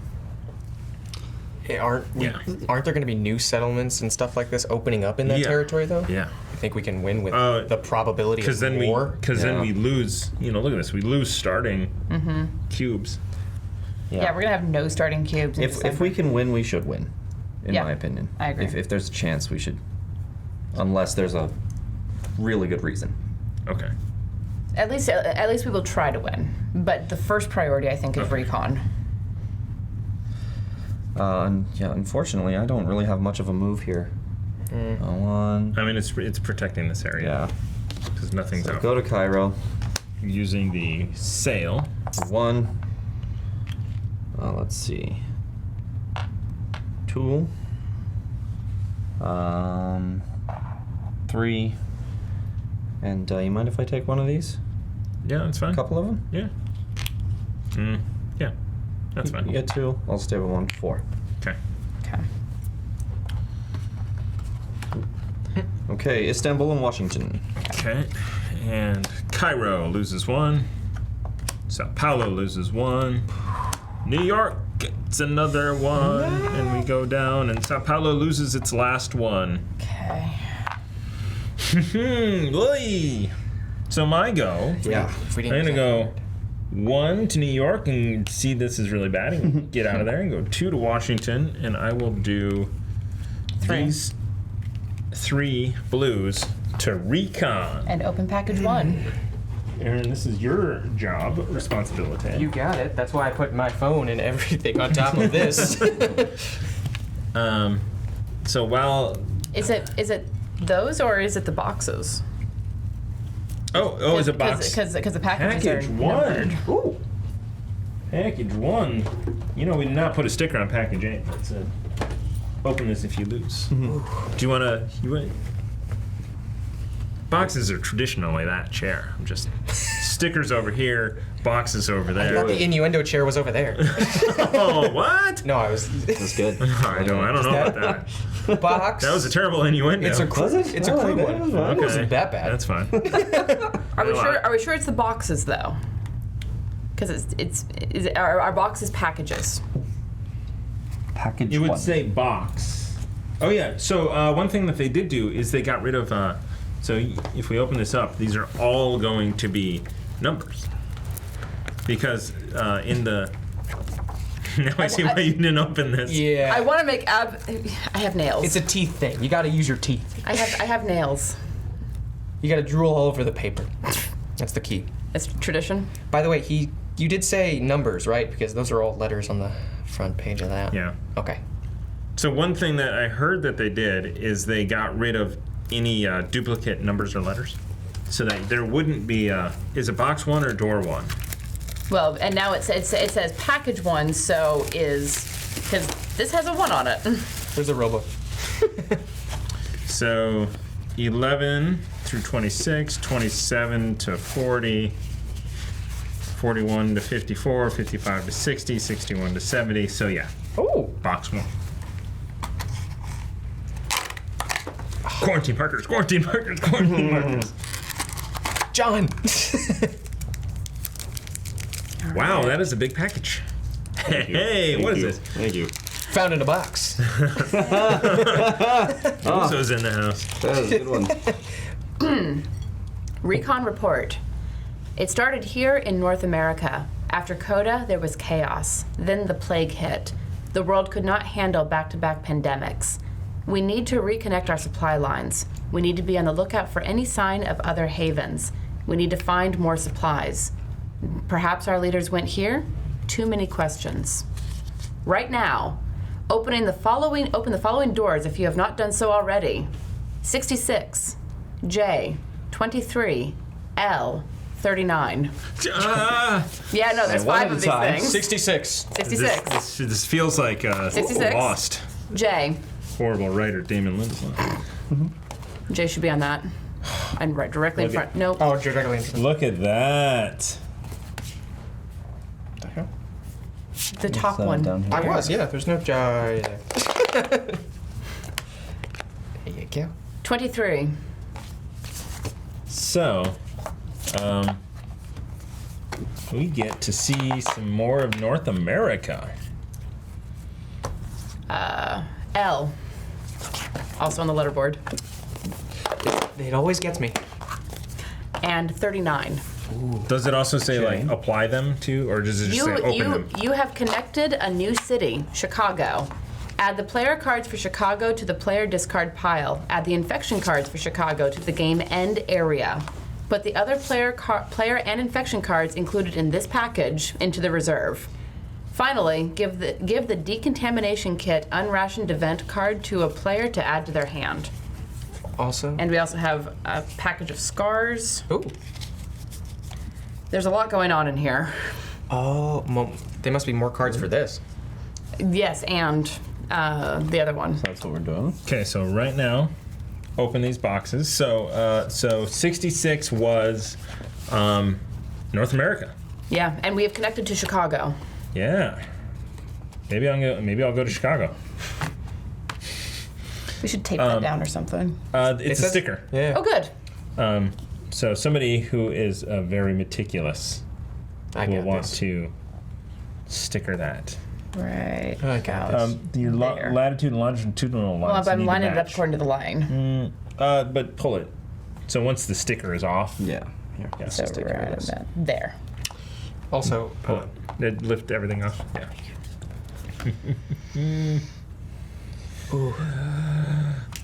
Aren't there going to be new settlements and stuff like this opening up in that Yeah. territory, though? Yeah. I think we can win with Uh, the probability Because of then war. then we lose. Look at this. We lose starting cubes. Yeah, we're gonna have no starting cubes. In If December. we can win, we should win. In Yeah, my opinion. I agree. If there's a chance, we should. Unless there's a really good reason. Okay. at least we will try to win. But the first priority, I think, is recon. Unfortunately, I don't really have much of a move here. One. I mean, it's protecting this area. Yeah. Because nothing's So out. go to Cairo. Using the sail. 1. Let's see. 2. 3. And you mind if I take one of these? Yeah, that's fine. A couple of them? Yeah. Yeah. That's fine. You get 2. I'll stay with 1. 4. Okay. Okay. Okay, Istanbul and Washington. Okay. And Cairo loses 1. Sao Paulo loses 1. New York gets another 1. And we go down, and Sao Paulo loses its last 1. Okay. Boy. So my go. Yeah. If we I'm didn't gonna go 1 to New York and see this is really bad and get out of there, and go 2 to Washington, and I will do 3. these 3 blues to recon. And open package 1. Aaron, this is your job responsibility. You got it. That's why I put my phone and everything on top of this. So while Is it those or is it the boxes? oh, it's a box. Because the packages Package are 1. numbered. Ooh. Package 1. We did not put a sticker on package 8. It said, open this if you lose. Do you want to? Boxes are traditionally that chair. I'm just stickers over here, boxes over I thought there. the innuendo chair was over there. Oh, what? No, I was. That's good. I don't know about that. Box. That was a terrible innuendo. It's a Was it? It's a Oh, crude that one. was fine. It wasn't that bad. That's fine. Are we sure it's the boxes though? Because our boxes packages. Package You 1. would say box. Oh yeah. So one thing that they did do is they got rid of. So if we open this up, these are all going to be numbers. Because in the. Now I see why you didn't open this. Yeah. I want to make I have nails. It's a teeth thing. You got to use your teeth. I have nails. You got to drool all over the paper. That's the key. It's tradition. By the way, you did say numbers, right? Because those are all letters on the front page of that. Yeah. Okay. So one thing that I heard that they did is they got rid of any duplicate numbers or letters, so that there wouldn't be. Is it box 1 or door 1? Well, and now it says package 1, so because this has a 1 on it. There's a robo. So 11 through 26, 27 to 40, 41 to 54, 55 to 60, 61 to 70. So yeah, Oh. box 1. Quarantine markers, quarantine markers, quarantine markers. John! Wow, that is a big package. Hey, what is this? Thank you. Found in a box. Oso's in the house. That was a good one. Recon report. It started here in North America. After Coda, there was chaos. Then the plague hit. The world could not handle back-to-back pandemics. We need to reconnect our supply lines. We need to be on the lookout for any sign of other havens. We need to find more supplies. Perhaps our leaders went here? Too many questions. Right now, open the following doors if you have not done so already. 66, J, 23, L, 39. Yeah, no, there's one 5 at of a these time. things. 66. 66, This feels like 66. Lost. J. Horrible writer Damon Lindelof. J should be on that. And right directly in front. Nope. Oh, directly into Look at that. the hell? The top one. Down here. I was, yeah. There's no J. There you go. 23. So, we get to see some more of North America. L. Also on the letterboard. It always gets me. And 39. Does it also say like apply them to, or does it just say open them? You have connected a new city, Chicago. Add the player cards for Chicago to the player discard pile. Add the infection cards for Chicago to the game end area. Put the other player and infection cards included in this package into the reserve. Finally, give the decontamination kit unrationed event card to a player to add to their hand. Also. And we also have a package of scars. Ooh. There's a lot going on in here. Oh, there must be more cards for this. Yes, and the other one. That's what we're doing. Okay, so right now, open these boxes. So 66 was North America. Yeah, and we have connected to Chicago. Yeah. Maybe I'll go to Chicago. We should tape that down or something. It's a sticker. Yeah. Oh, good. So somebody who is very meticulous I will got want this. to sticker that. Right. I got this. The There. latitude and longitudinal Well, lines I'm need to lining it up match. according to the line. But pull it. So once the sticker is off, Yeah. Here. Yeah. So Stick right it with at us. that. There. Also, pull it. It lift everything off. Yeah.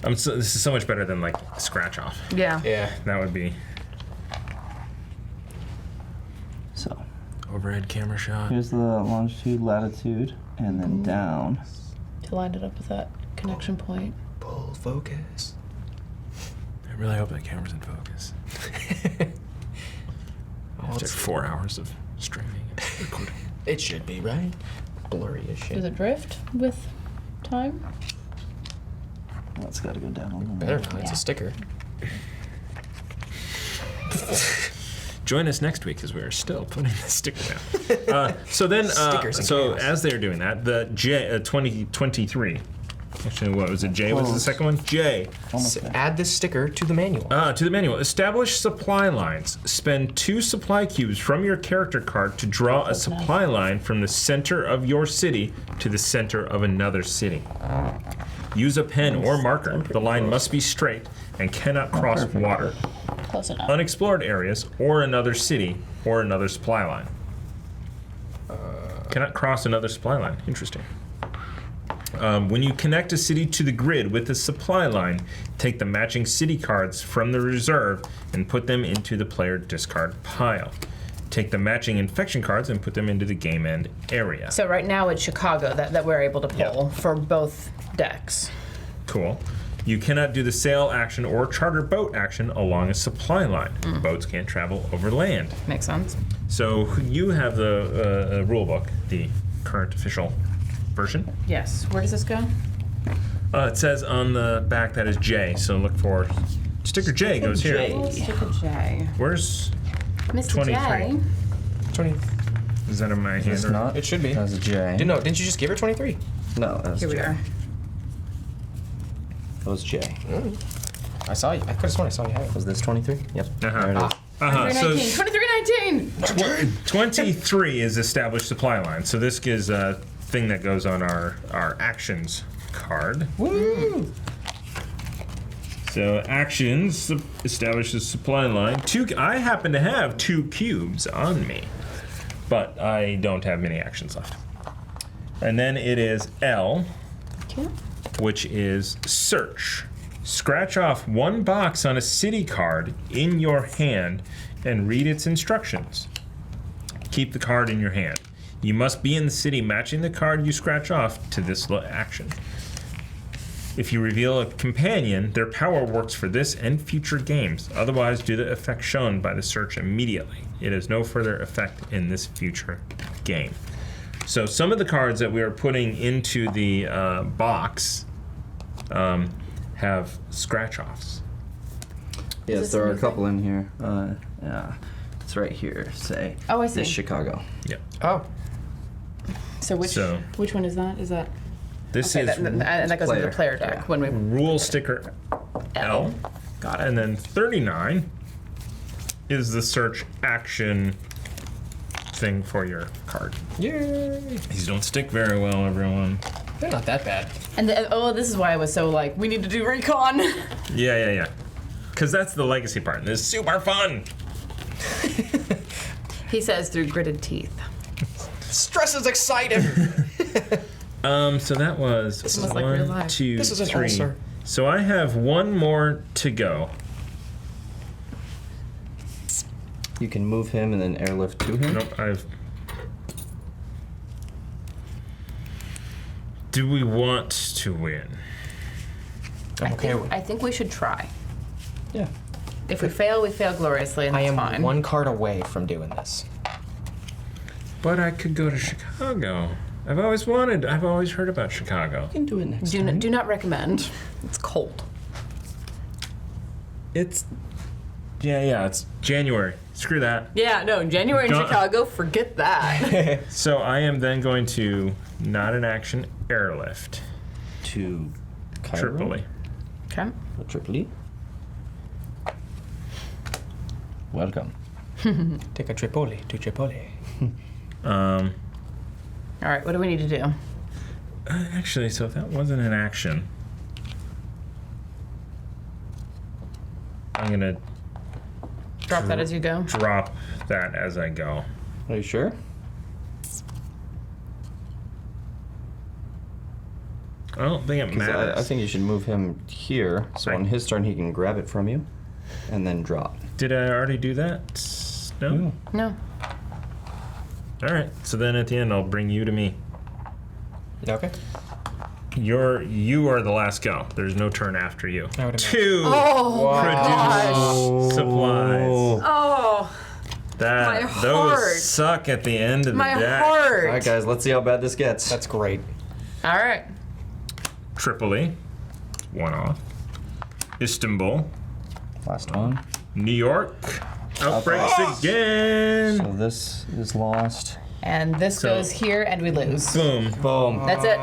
This is so much better than like scratch off. Yeah. yeah. That would be So overhead camera shot. here's the longitude, latitude, and then down. To line it up with that connection point. Pull focus. I really hope that camera's in focus. After 4 hours of streaming and recording. It should be, right? Blurry as Does shit. it drift with time? That's got to go down a little Better bit. not. It's Yeah. a sticker. Join us next week because we're still putting the sticker down. So then, Stickers and so chaos. as they're doing that, the J 2023. Actually, what was it? J was the Close. second one. J. Almost there. Add this sticker to the manual. To the manual. Establish supply lines. Spend 2 supply cubes from your character card to draw a supply line from the center of your city to the center of another city. Use a pen or marker. The line must be straight and cannot cross perfect. water, Close enough. unexplored areas, or another city, or another supply line. Cannot cross another supply line. Interesting. When you connect a city to the grid with a supply line, take the matching city cards from the reserve and put them into the player discard pile. Take the matching infection cards and put them into the game end area. So right now it's Chicago that we're able to pull Yeah. for both decks. Cool. You cannot do the sail action or charter boat action along a supply line. Boats can't travel over land. Makes sense. So you have the rule book, the current official version. Yes. Where does this go? It says on the back that is J, so look for sticker J goes here. J. Oh, sticker J. Where's Mr. 23. J. 20. is that in my hand? It's or- not. It should be. That's a J. Didn't you just give her 23? No, that's Here we J. are. That was J. I saw you. I could have sworn I saw you have it. Was this 23? Yep. Uh-huh. There it is. So 2319. 23 is established supply line. So this gives a thing that goes on our actions card. Woo! So actions establishes supply line. I happen to have 2 cubes on me, but I don't have many actions left. And then it is L, which is search. Scratch off 1 box on a city card in your hand and read its instructions. Keep the card in your hand. You must be in the city matching the card you scratch off to this action. If you reveal a companion, their power works for this and future games. Otherwise, do the effect shown by the search immediately. It has no further effect in this future game. So some of the cards that we are putting into the box have scratch-offs. Yes, there are a couple in here. Yeah, it's right here. Say. Oh, I see. This Chicago. Yeah. Oh. So which one is that? Is that? This Okay, is and that goes into the player deck Yeah. when we. rule sticker L. Got it. And then 39 is the search action thing for your card. Yay! These don't stick very well, everyone. They're not that bad. And this is why I was so like, we need to do Recon. Yeah. Because that's the legacy part. And it's super fun. He says through gritted teeth. Stress is exciting. So that was This is like real 1, life. 2, This is an 3. ulcer. So I have 1 more to go. You can move him and then airlift to him. Nope, Do we want to win? I think we should try. Yeah. If we fail, we fail gloriously, and I that's am fine. 1 card away from doing this. But I could go to Chicago. I've always heard about Chicago. You can do it next time. Do not recommend. It's cold. It's January. Screw that. Yeah, no, January in Don't- Chicago, forget that. So I am then going to, not an action, airlift. To Cairo. Tripoli. Okay. Tripoli. Welcome. Take a Tripoli to Tripoli. All right, what do we need to do? Actually, so if that wasn't an action, I'm gonna Drop that as you go? drop that as I go. Are you sure? I don't think it 'Cause matters. I think you should move him here, so on his turn he can grab it from you, and then drop. Did I already do that? No? No. Alright, so then at the end I'll bring you to me. Okay. You are the last go. There's no turn after you. I would imagine. 2 Oh, produce supplies. Oh, my Those heart. suck at the end of the my deck. heart. Alright guys, let's see how bad this gets. That's great. All right. Tripoli, 1 off. Istanbul, Last one. New York, outbreaks So again. this is lost. And this So- goes here, and we lose. Boom. Boom. That's it.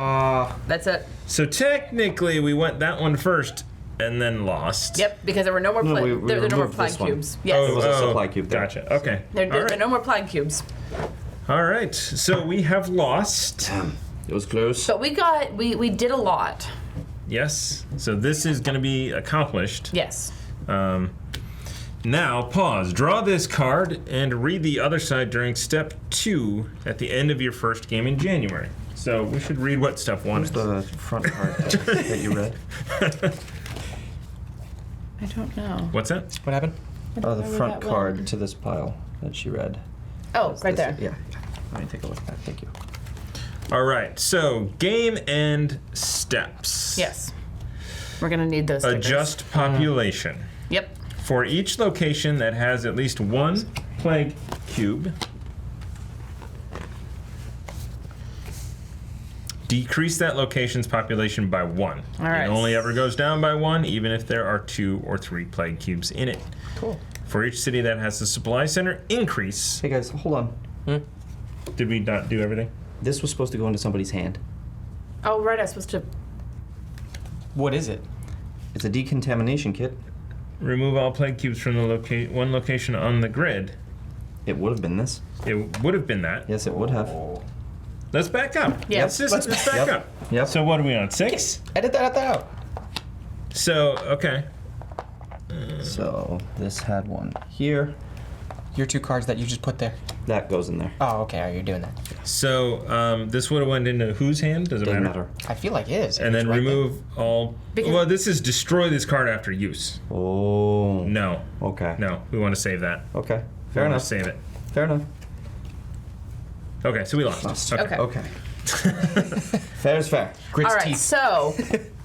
That's it. So technically, we went that one first and then lost. Yep, because there were no more No, there we are no more removed plague this one. cubes. Yes. It was a supply cube there. Gotcha. Okay. There All are right. no more plague cubes. All right. So we have lost. It was close. But we did a lot. Yes. So this is going to be accomplished. Yes. Now, pause. Draw this card and read the other side during step 2 at the end of your first game in January. So we should read what step 1 is. The front part that you read. I don't know. What's that? What happened? Oh, the remember front that card one. to this pile that she read. Oh, right there. Yeah. Let me take a look at that. Thank you. All right. So game and steps. Yes. We're gonna need those stickers. Adjust population. Yep. For each location that has at least 1 plague cube, decrease that location's population by 1. All right. It only ever goes down by 1, even if there are 2 or 3 plague cubes in it. Cool. For each city that has a supply center, increase. Hey guys, hold on. Did we not do everything? This was supposed to go into somebody's hand. Oh, right. I was supposed to. What is it? It's a decontamination kit. remove all plague cubes from the one location on the grid. It would have been this. It would have been that. Yes, it would have. Let's back up. Yeah. Let's back up. Yep. So what are we on? 6? Edit that out. So, okay. So this had one here. Your 2 cards that you just put there. That goes in there. Oh, okay. Are you doing that? So this would have went into whose hand? Does it Doesn't matter? matter. I feel like it is. And then It's right remove all... Because- well, this is destroy this card after use. Oh. No. Okay. No. We want to save that. Okay. We Fair want enough. to save it. Fair enough. Okay, so we lost. Lost. Okay. Okay. Fair is fair. there. Grit's All right, teeth. so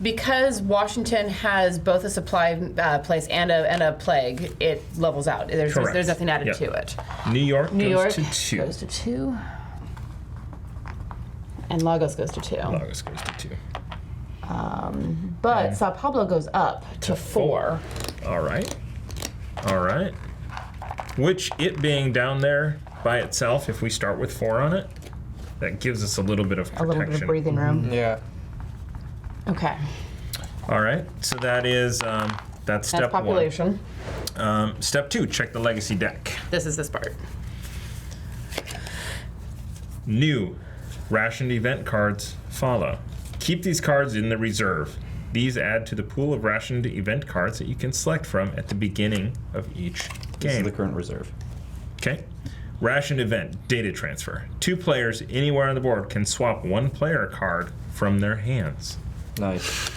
because Washington has both a supply place and a plague, it levels out. There's nothing added Yep. to it. New York New goes York to 2. goes to 2. And Lagos goes to 2. Lagos goes to 2. But Sao Paulo goes up to 4. All right. All right. Which, it being down there by itself, if we start with 4 on it, that gives us a little bit of A protection. little bit of breathing room. Yeah. Okay. All right. So that is that's That's step population. 1. Step 2, check the legacy deck. This is this part. New rationed event cards follow. Keep these cards in the reserve. These add to the pool of rationed event cards that you can select from at the beginning of each This is game. the current reserve. Okay. Rationed event, data transfer. 2 players anywhere on the board can swap 1 player card from their hands. Nice.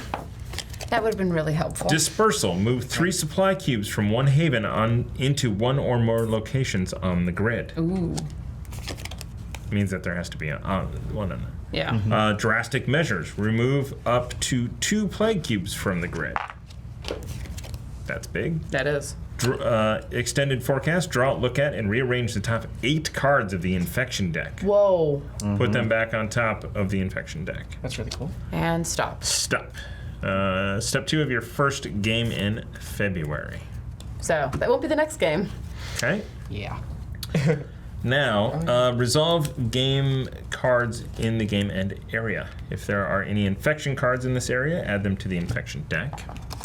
That would have been really helpful. Dispersal, move 3 supply cubes from one haven into 1 or more locations on the grid. Ooh. Means that there has to be one on there. Yeah. Drastic measures, remove up to 2 plague cubes from the grid. That's big. That is. Extended forecast, draw, look at, and rearrange the top 8 cards of the infection deck. Whoa. Put them back on top of the infection deck. That's really cool. And stop. Stop. Step 2 of your first game in February. So that won't be the next game. Okay? Yeah. Now, resolve game cards in the game end area. If there are any infection cards in this area, add them to the infection deck.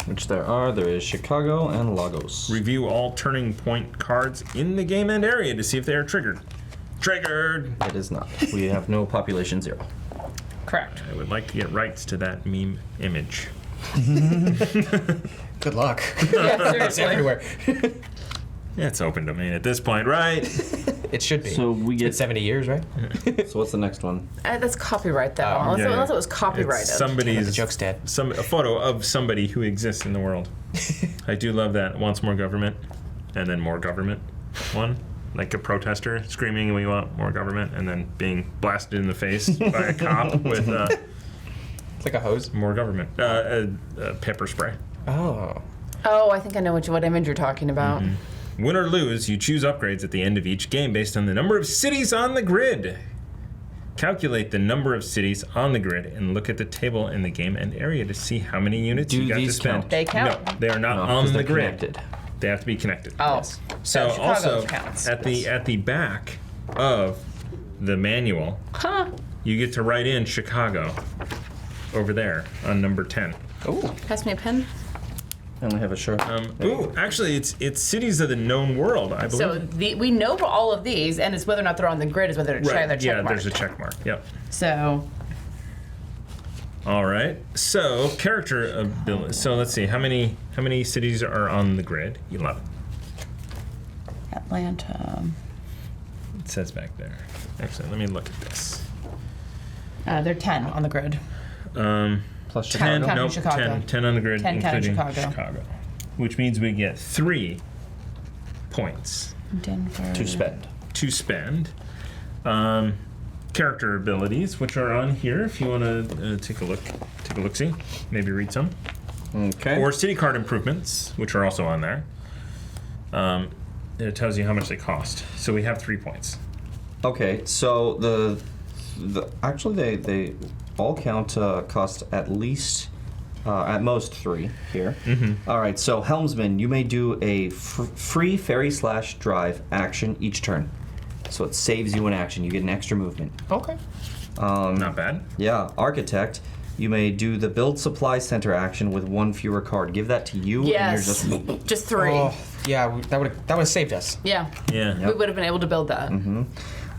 Which there are. There is Chicago and Lagos. Review all turning point cards in the game end area to see if they are triggered. Triggered! It is not. We have no population 0. Correct. I would like to get rights to that meme image. Good luck. Yeah, It's seriously. everywhere. It's open domain at this point, right? It should be. So we It's been get. 70 years, right? So what's the next one? That's copyright, though. Oh, Unless it was copyrighted. It's The somebody's joke's dead. a photo of somebody who exists in the world. I do love that. Wants more government, and then more government. One, like a protester screaming, "We want more government," and then being blasted in the face by a cop with It's like a hose. more government, pepper spray. Oh. Oh, I think I know what image you're talking about. Win or lose, you choose upgrades at the end of each game based on the number of cities on the grid. Calculate the number of cities on the grid and look at the table in the game end area to see how many units Do you got to these spend. count? They count. No, they are not No, on 'cause the they're grid. connected. They have to be connected. Oh. Yes. So Chicago's also counts. at the back of the manual, Huh. you get to write in Chicago over there on number 10. Oh. Pass me a pen. I only have a shirt. Ooh, actually, it's cities of the known world, I So believe. we know all of these, and it's whether or not they're on the grid is whether to check their check yeah, mark. there's a check mark. Yep. So All right. So character ability. So let's see. How many cities are on the grid? 11. Atlanta. It says back there. Actually, let me look at this. They're 10 on the grid. Plus 10, Chicago. Counting nope, Chicago. 10 on the grid, 10 counting including Chicago. which means we get 3 points Denver. To spend. to spend. Character abilities, which are on here, if you want to take a look, see, maybe read some, Okay. or city card improvements, which are also on there. It tells you how much they cost. So we have 3 points. Okay, so the actually they all count cost at least at most 3 here. All right, so helmsman, you may do a free ferry/drive action each turn, so it saves you an action. You get an extra movement. Okay. Not bad. Yeah, architect, You may do the build supply center action with one fewer card. Give that to you, Yes. and you're just. Just 3. Oh, yeah, that would have saved us. Yeah. Yeah. We would have been able to build that.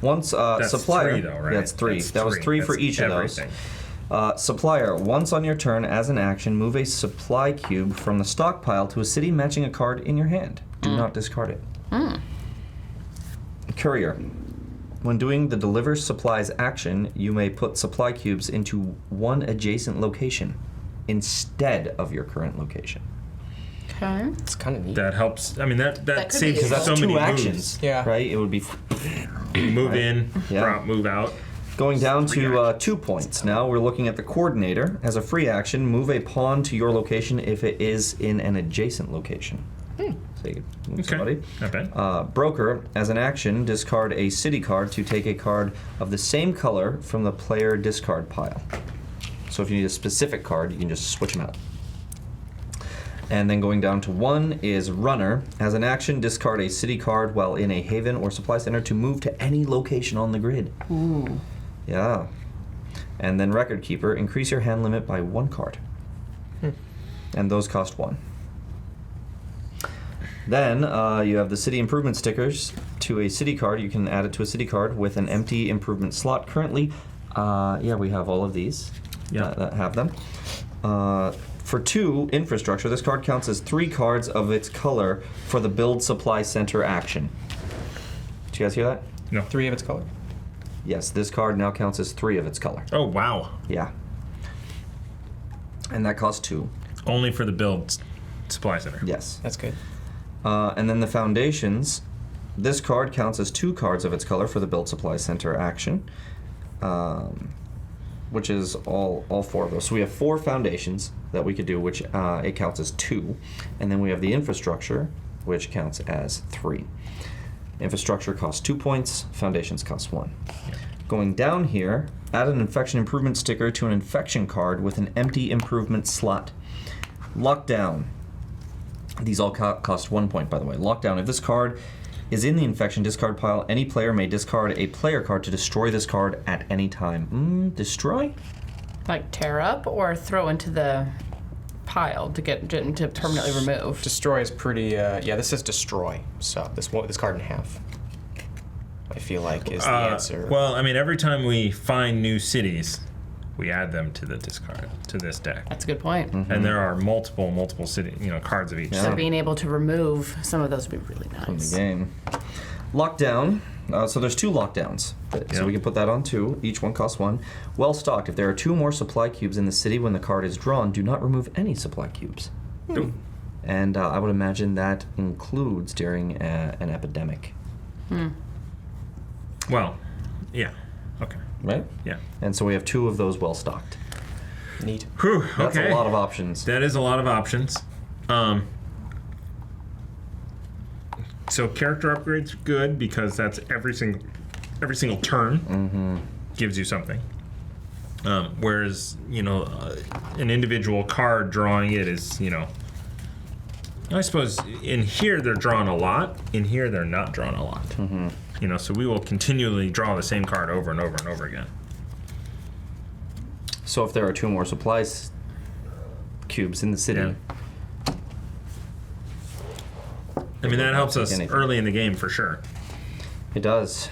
Once That's supplier. 3 though, right? Yeah, it's 3. That's That was 3 for That's each everything. of those. Supplier. Once on your turn, as an action, move a supply cube from the stockpile to a city matching a card in your hand. Do not discard it. Courier. When doing the deliver supplies action, you may put supply cubes into one adjacent location instead of your current location. Okay. It's kind of neat. That helps. I mean, that could be saves useful. That's so 2 many actions. Yeah. Right? It would be moves. Move in, Yeah. drop, move out. going down Free to actions. 2 points. Now we're looking at the coordinator. As a free action, move a pawn to your location if it is in an adjacent location. So you could move somebody. Not bad. Broker, as an action, discard a city card to take a card of the same color from the player discard pile. So if you need a specific card, you can just switch them out. And then going down to 1 is Runner. As an action, discard a city card while in a haven or supply center to move to any location on the grid. Ooh. Yeah. And then Record Keeper, increase your hand limit by 1 card. And those cost 1. Then you have the city improvement stickers to a city card. You can add it to a city card with an empty improvement slot. Currently, we have all of these that have them. For 2 infrastructure, this card counts as 3 cards of its color for the build supply center action. Did you guys hear that? No. 3 of its color. Yes, this card now counts as 3 of its color. Oh wow. Yeah. And that costs 2. Only for the build supply center. Yes. That's good. And then the foundations, this card counts as 2 cards of its color for the build supply center action, which is all 4 of those. So we have 4 foundations that we could do, which it counts as 2, and then we have the infrastructure, which counts as 3. Infrastructure costs 2 points. Foundations cost 1. Going down here, add an infection improvement sticker to an infection card with an empty improvement slot. Lockdown. These all cost 1 point, by the way. Lockdown. If this card is in the infection discard pile, any player may discard a player card to destroy this card at any time. Destroy? Like tear up or throw into the pile to get to permanently remove. Destroy is pretty. This is destroy. So this card in half. I feel like is the answer. Well, I mean, every time we find new cities, we add them to the discard to this deck, That's a good point. and there are multiple city, cards of each. Yeah. So being able to remove some of those would be really From the nice. game. Lockdown. So there's 2 lockdowns. So Yeah. we can put that on 2. Each one costs 1. Well stocked. If there are 2 more supply cubes in the city when the card is drawn, do not remove any supply cubes. Nope. And I would imagine that includes during an epidemic. Well, yeah. Okay. Right? Yeah. And so we have 2 of those well stocked. Neat. Whew, That's okay. a lot of options. That is a lot of options. So character upgrades are good because that's every single turn gives you something. Whereas an individual card drawing it is I suppose in here they're drawing a lot. In here they're not drawing a lot. So we will continually draw the same card over and over and over again. So if there are 2 more supplies cubes in the city, Yeah. I mean, that helps us Anything. early in the game for sure. it does.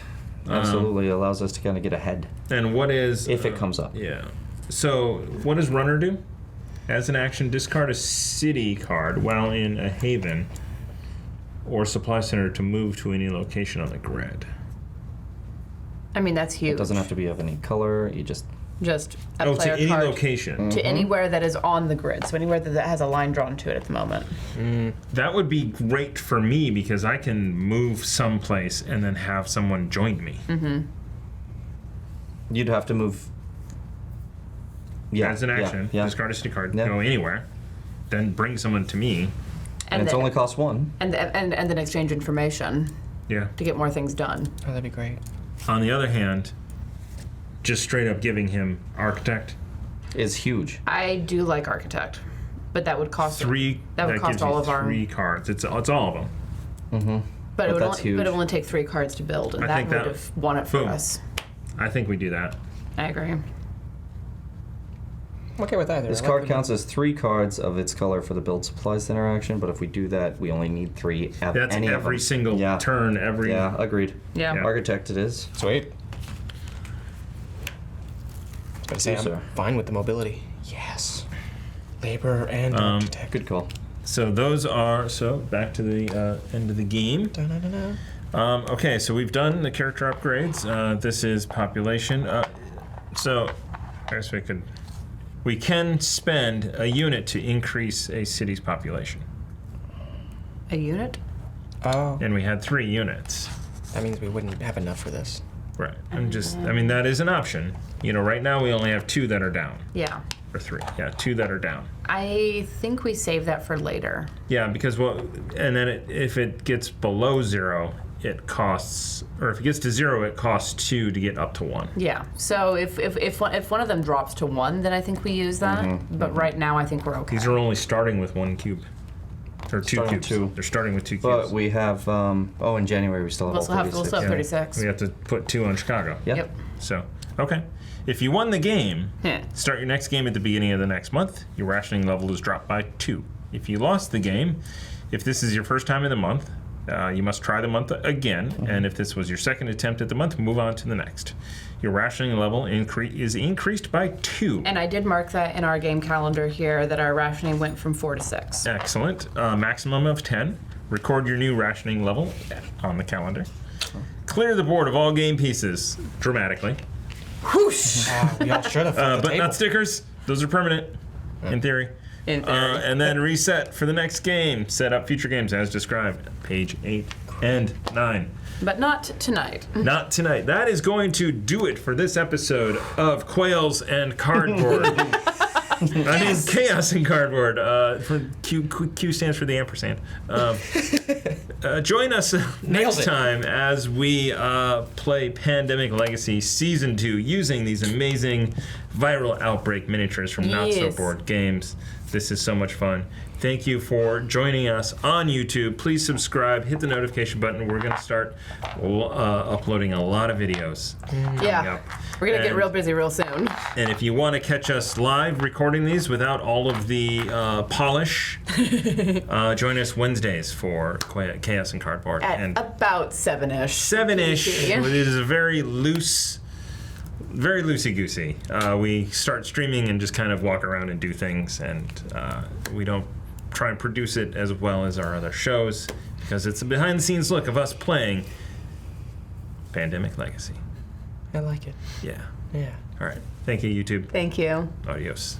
Absolutely allows us to kind of get ahead And what is... if it comes up. Yeah. So, what does Runner do? As an action, discard a city card while in a haven or supply center to move to any location on the grid. I mean, that's huge. It doesn't have to be of any color. You just Just a Oh, to player any card location. to anywhere that is on the grid. So anywhere that has a line drawn to it at the moment. That would be great for me because I can move someplace and then have someone join me. you'd have to move. Yeah, As an action, yeah. discard a city card, Yeah. go anywhere, then bring someone to me. And it's then- only cost 1. and then exchange information Yeah. to get more things done. Oh, that'd be great. On the other hand, just straight up giving him architect Is huge. I do like architect, but that would cost 3. That would cost gives you all of our. 3 cards. It's all of them. But it would that's only, but huge. it only take 3 cards to build, and I that think would that- have won it for boom. us. I think we do that. I agree. I'm okay with either. This I like card the- counts as 3 cards of its color for the build supplies interaction, but if we do that, we only need 3 of That's any of every them. single Yeah. turn, every. Yeah, agreed. Yeah. Yeah. Architect it is. Sweet. I was gonna say, Yes, I'm sir. fine with the mobility. Yes. Labor and architect. Good call. So those are, back to the end of the game. Da-na-na-na. Okay, so we've done the character upgrades. This is population. So I guess we can spend a unit to increase a city's population. A unit? Oh, And we had 3 units. that means we wouldn't have enough for this. Right. That is an option. Right now we only have 2 that are down. Yeah. Or 3. Yeah, 2 that are down. I think we save that for later. Yeah, because if it gets below 0, it costs, or if it gets to 0, it costs 2 to get up to 1. Yeah. So if one of them drops to 1, then I think we use that. But right now I think we're okay. These are only starting with 1 cube. Or 2 Starting with cubes. 2. They're starting with 2 cubes. But we have, in January we still have We'll all still have 36. 36. We have to put 2 on Chicago. Yeah. Yep. So, okay. If you won the game, Yeah. start your next game at the beginning of the next month. Your rationing level is dropped by 2. If you lost the game, if this is your first time in the month, you must try the month again. And if this was your second attempt at the month, move on to the next. Your rationing level is increased by 2. And I did mark that in our game calendar here that our rationing went from 4 to 6. Excellent. Maximum of 10. Record your new rationing level on the calendar. Clear the board of all game pieces dramatically. Whoosh! We all should have. But not stickers. Those are permanent, in theory. In theory. And then reset for the next game. Set up future games as described. Page 8 and 9. But not tonight. Not tonight. That is going to do it for this episode of Quails and Cardboard. Chaos and Cardboard. For Q stands for the ampersand. Join us next time as we play Pandemic Legacy Season 2 using these amazing viral outbreak miniatures from Not So Yes. Board Games. This is so much fun. Thank you for joining us on YouTube. Please subscribe, hit the notification button. We're going to start uploading a lot of videos. Yeah. up. We're going to get And- real busy real soon. And if you want to catch us live recording these without all of the polish, join us Wednesdays for Chaos and Cardboard. At And about 7-ish. 7-ish. Yeah. It is a very loosey-goosey. We start streaming and just kind of walk around and do things, and we don't try and produce it as well as our other shows because it's a behind-the-scenes look of us playing Pandemic Legacy. I like it. Yeah. Yeah. All right. Thank you, YouTube. Thank you. Adios.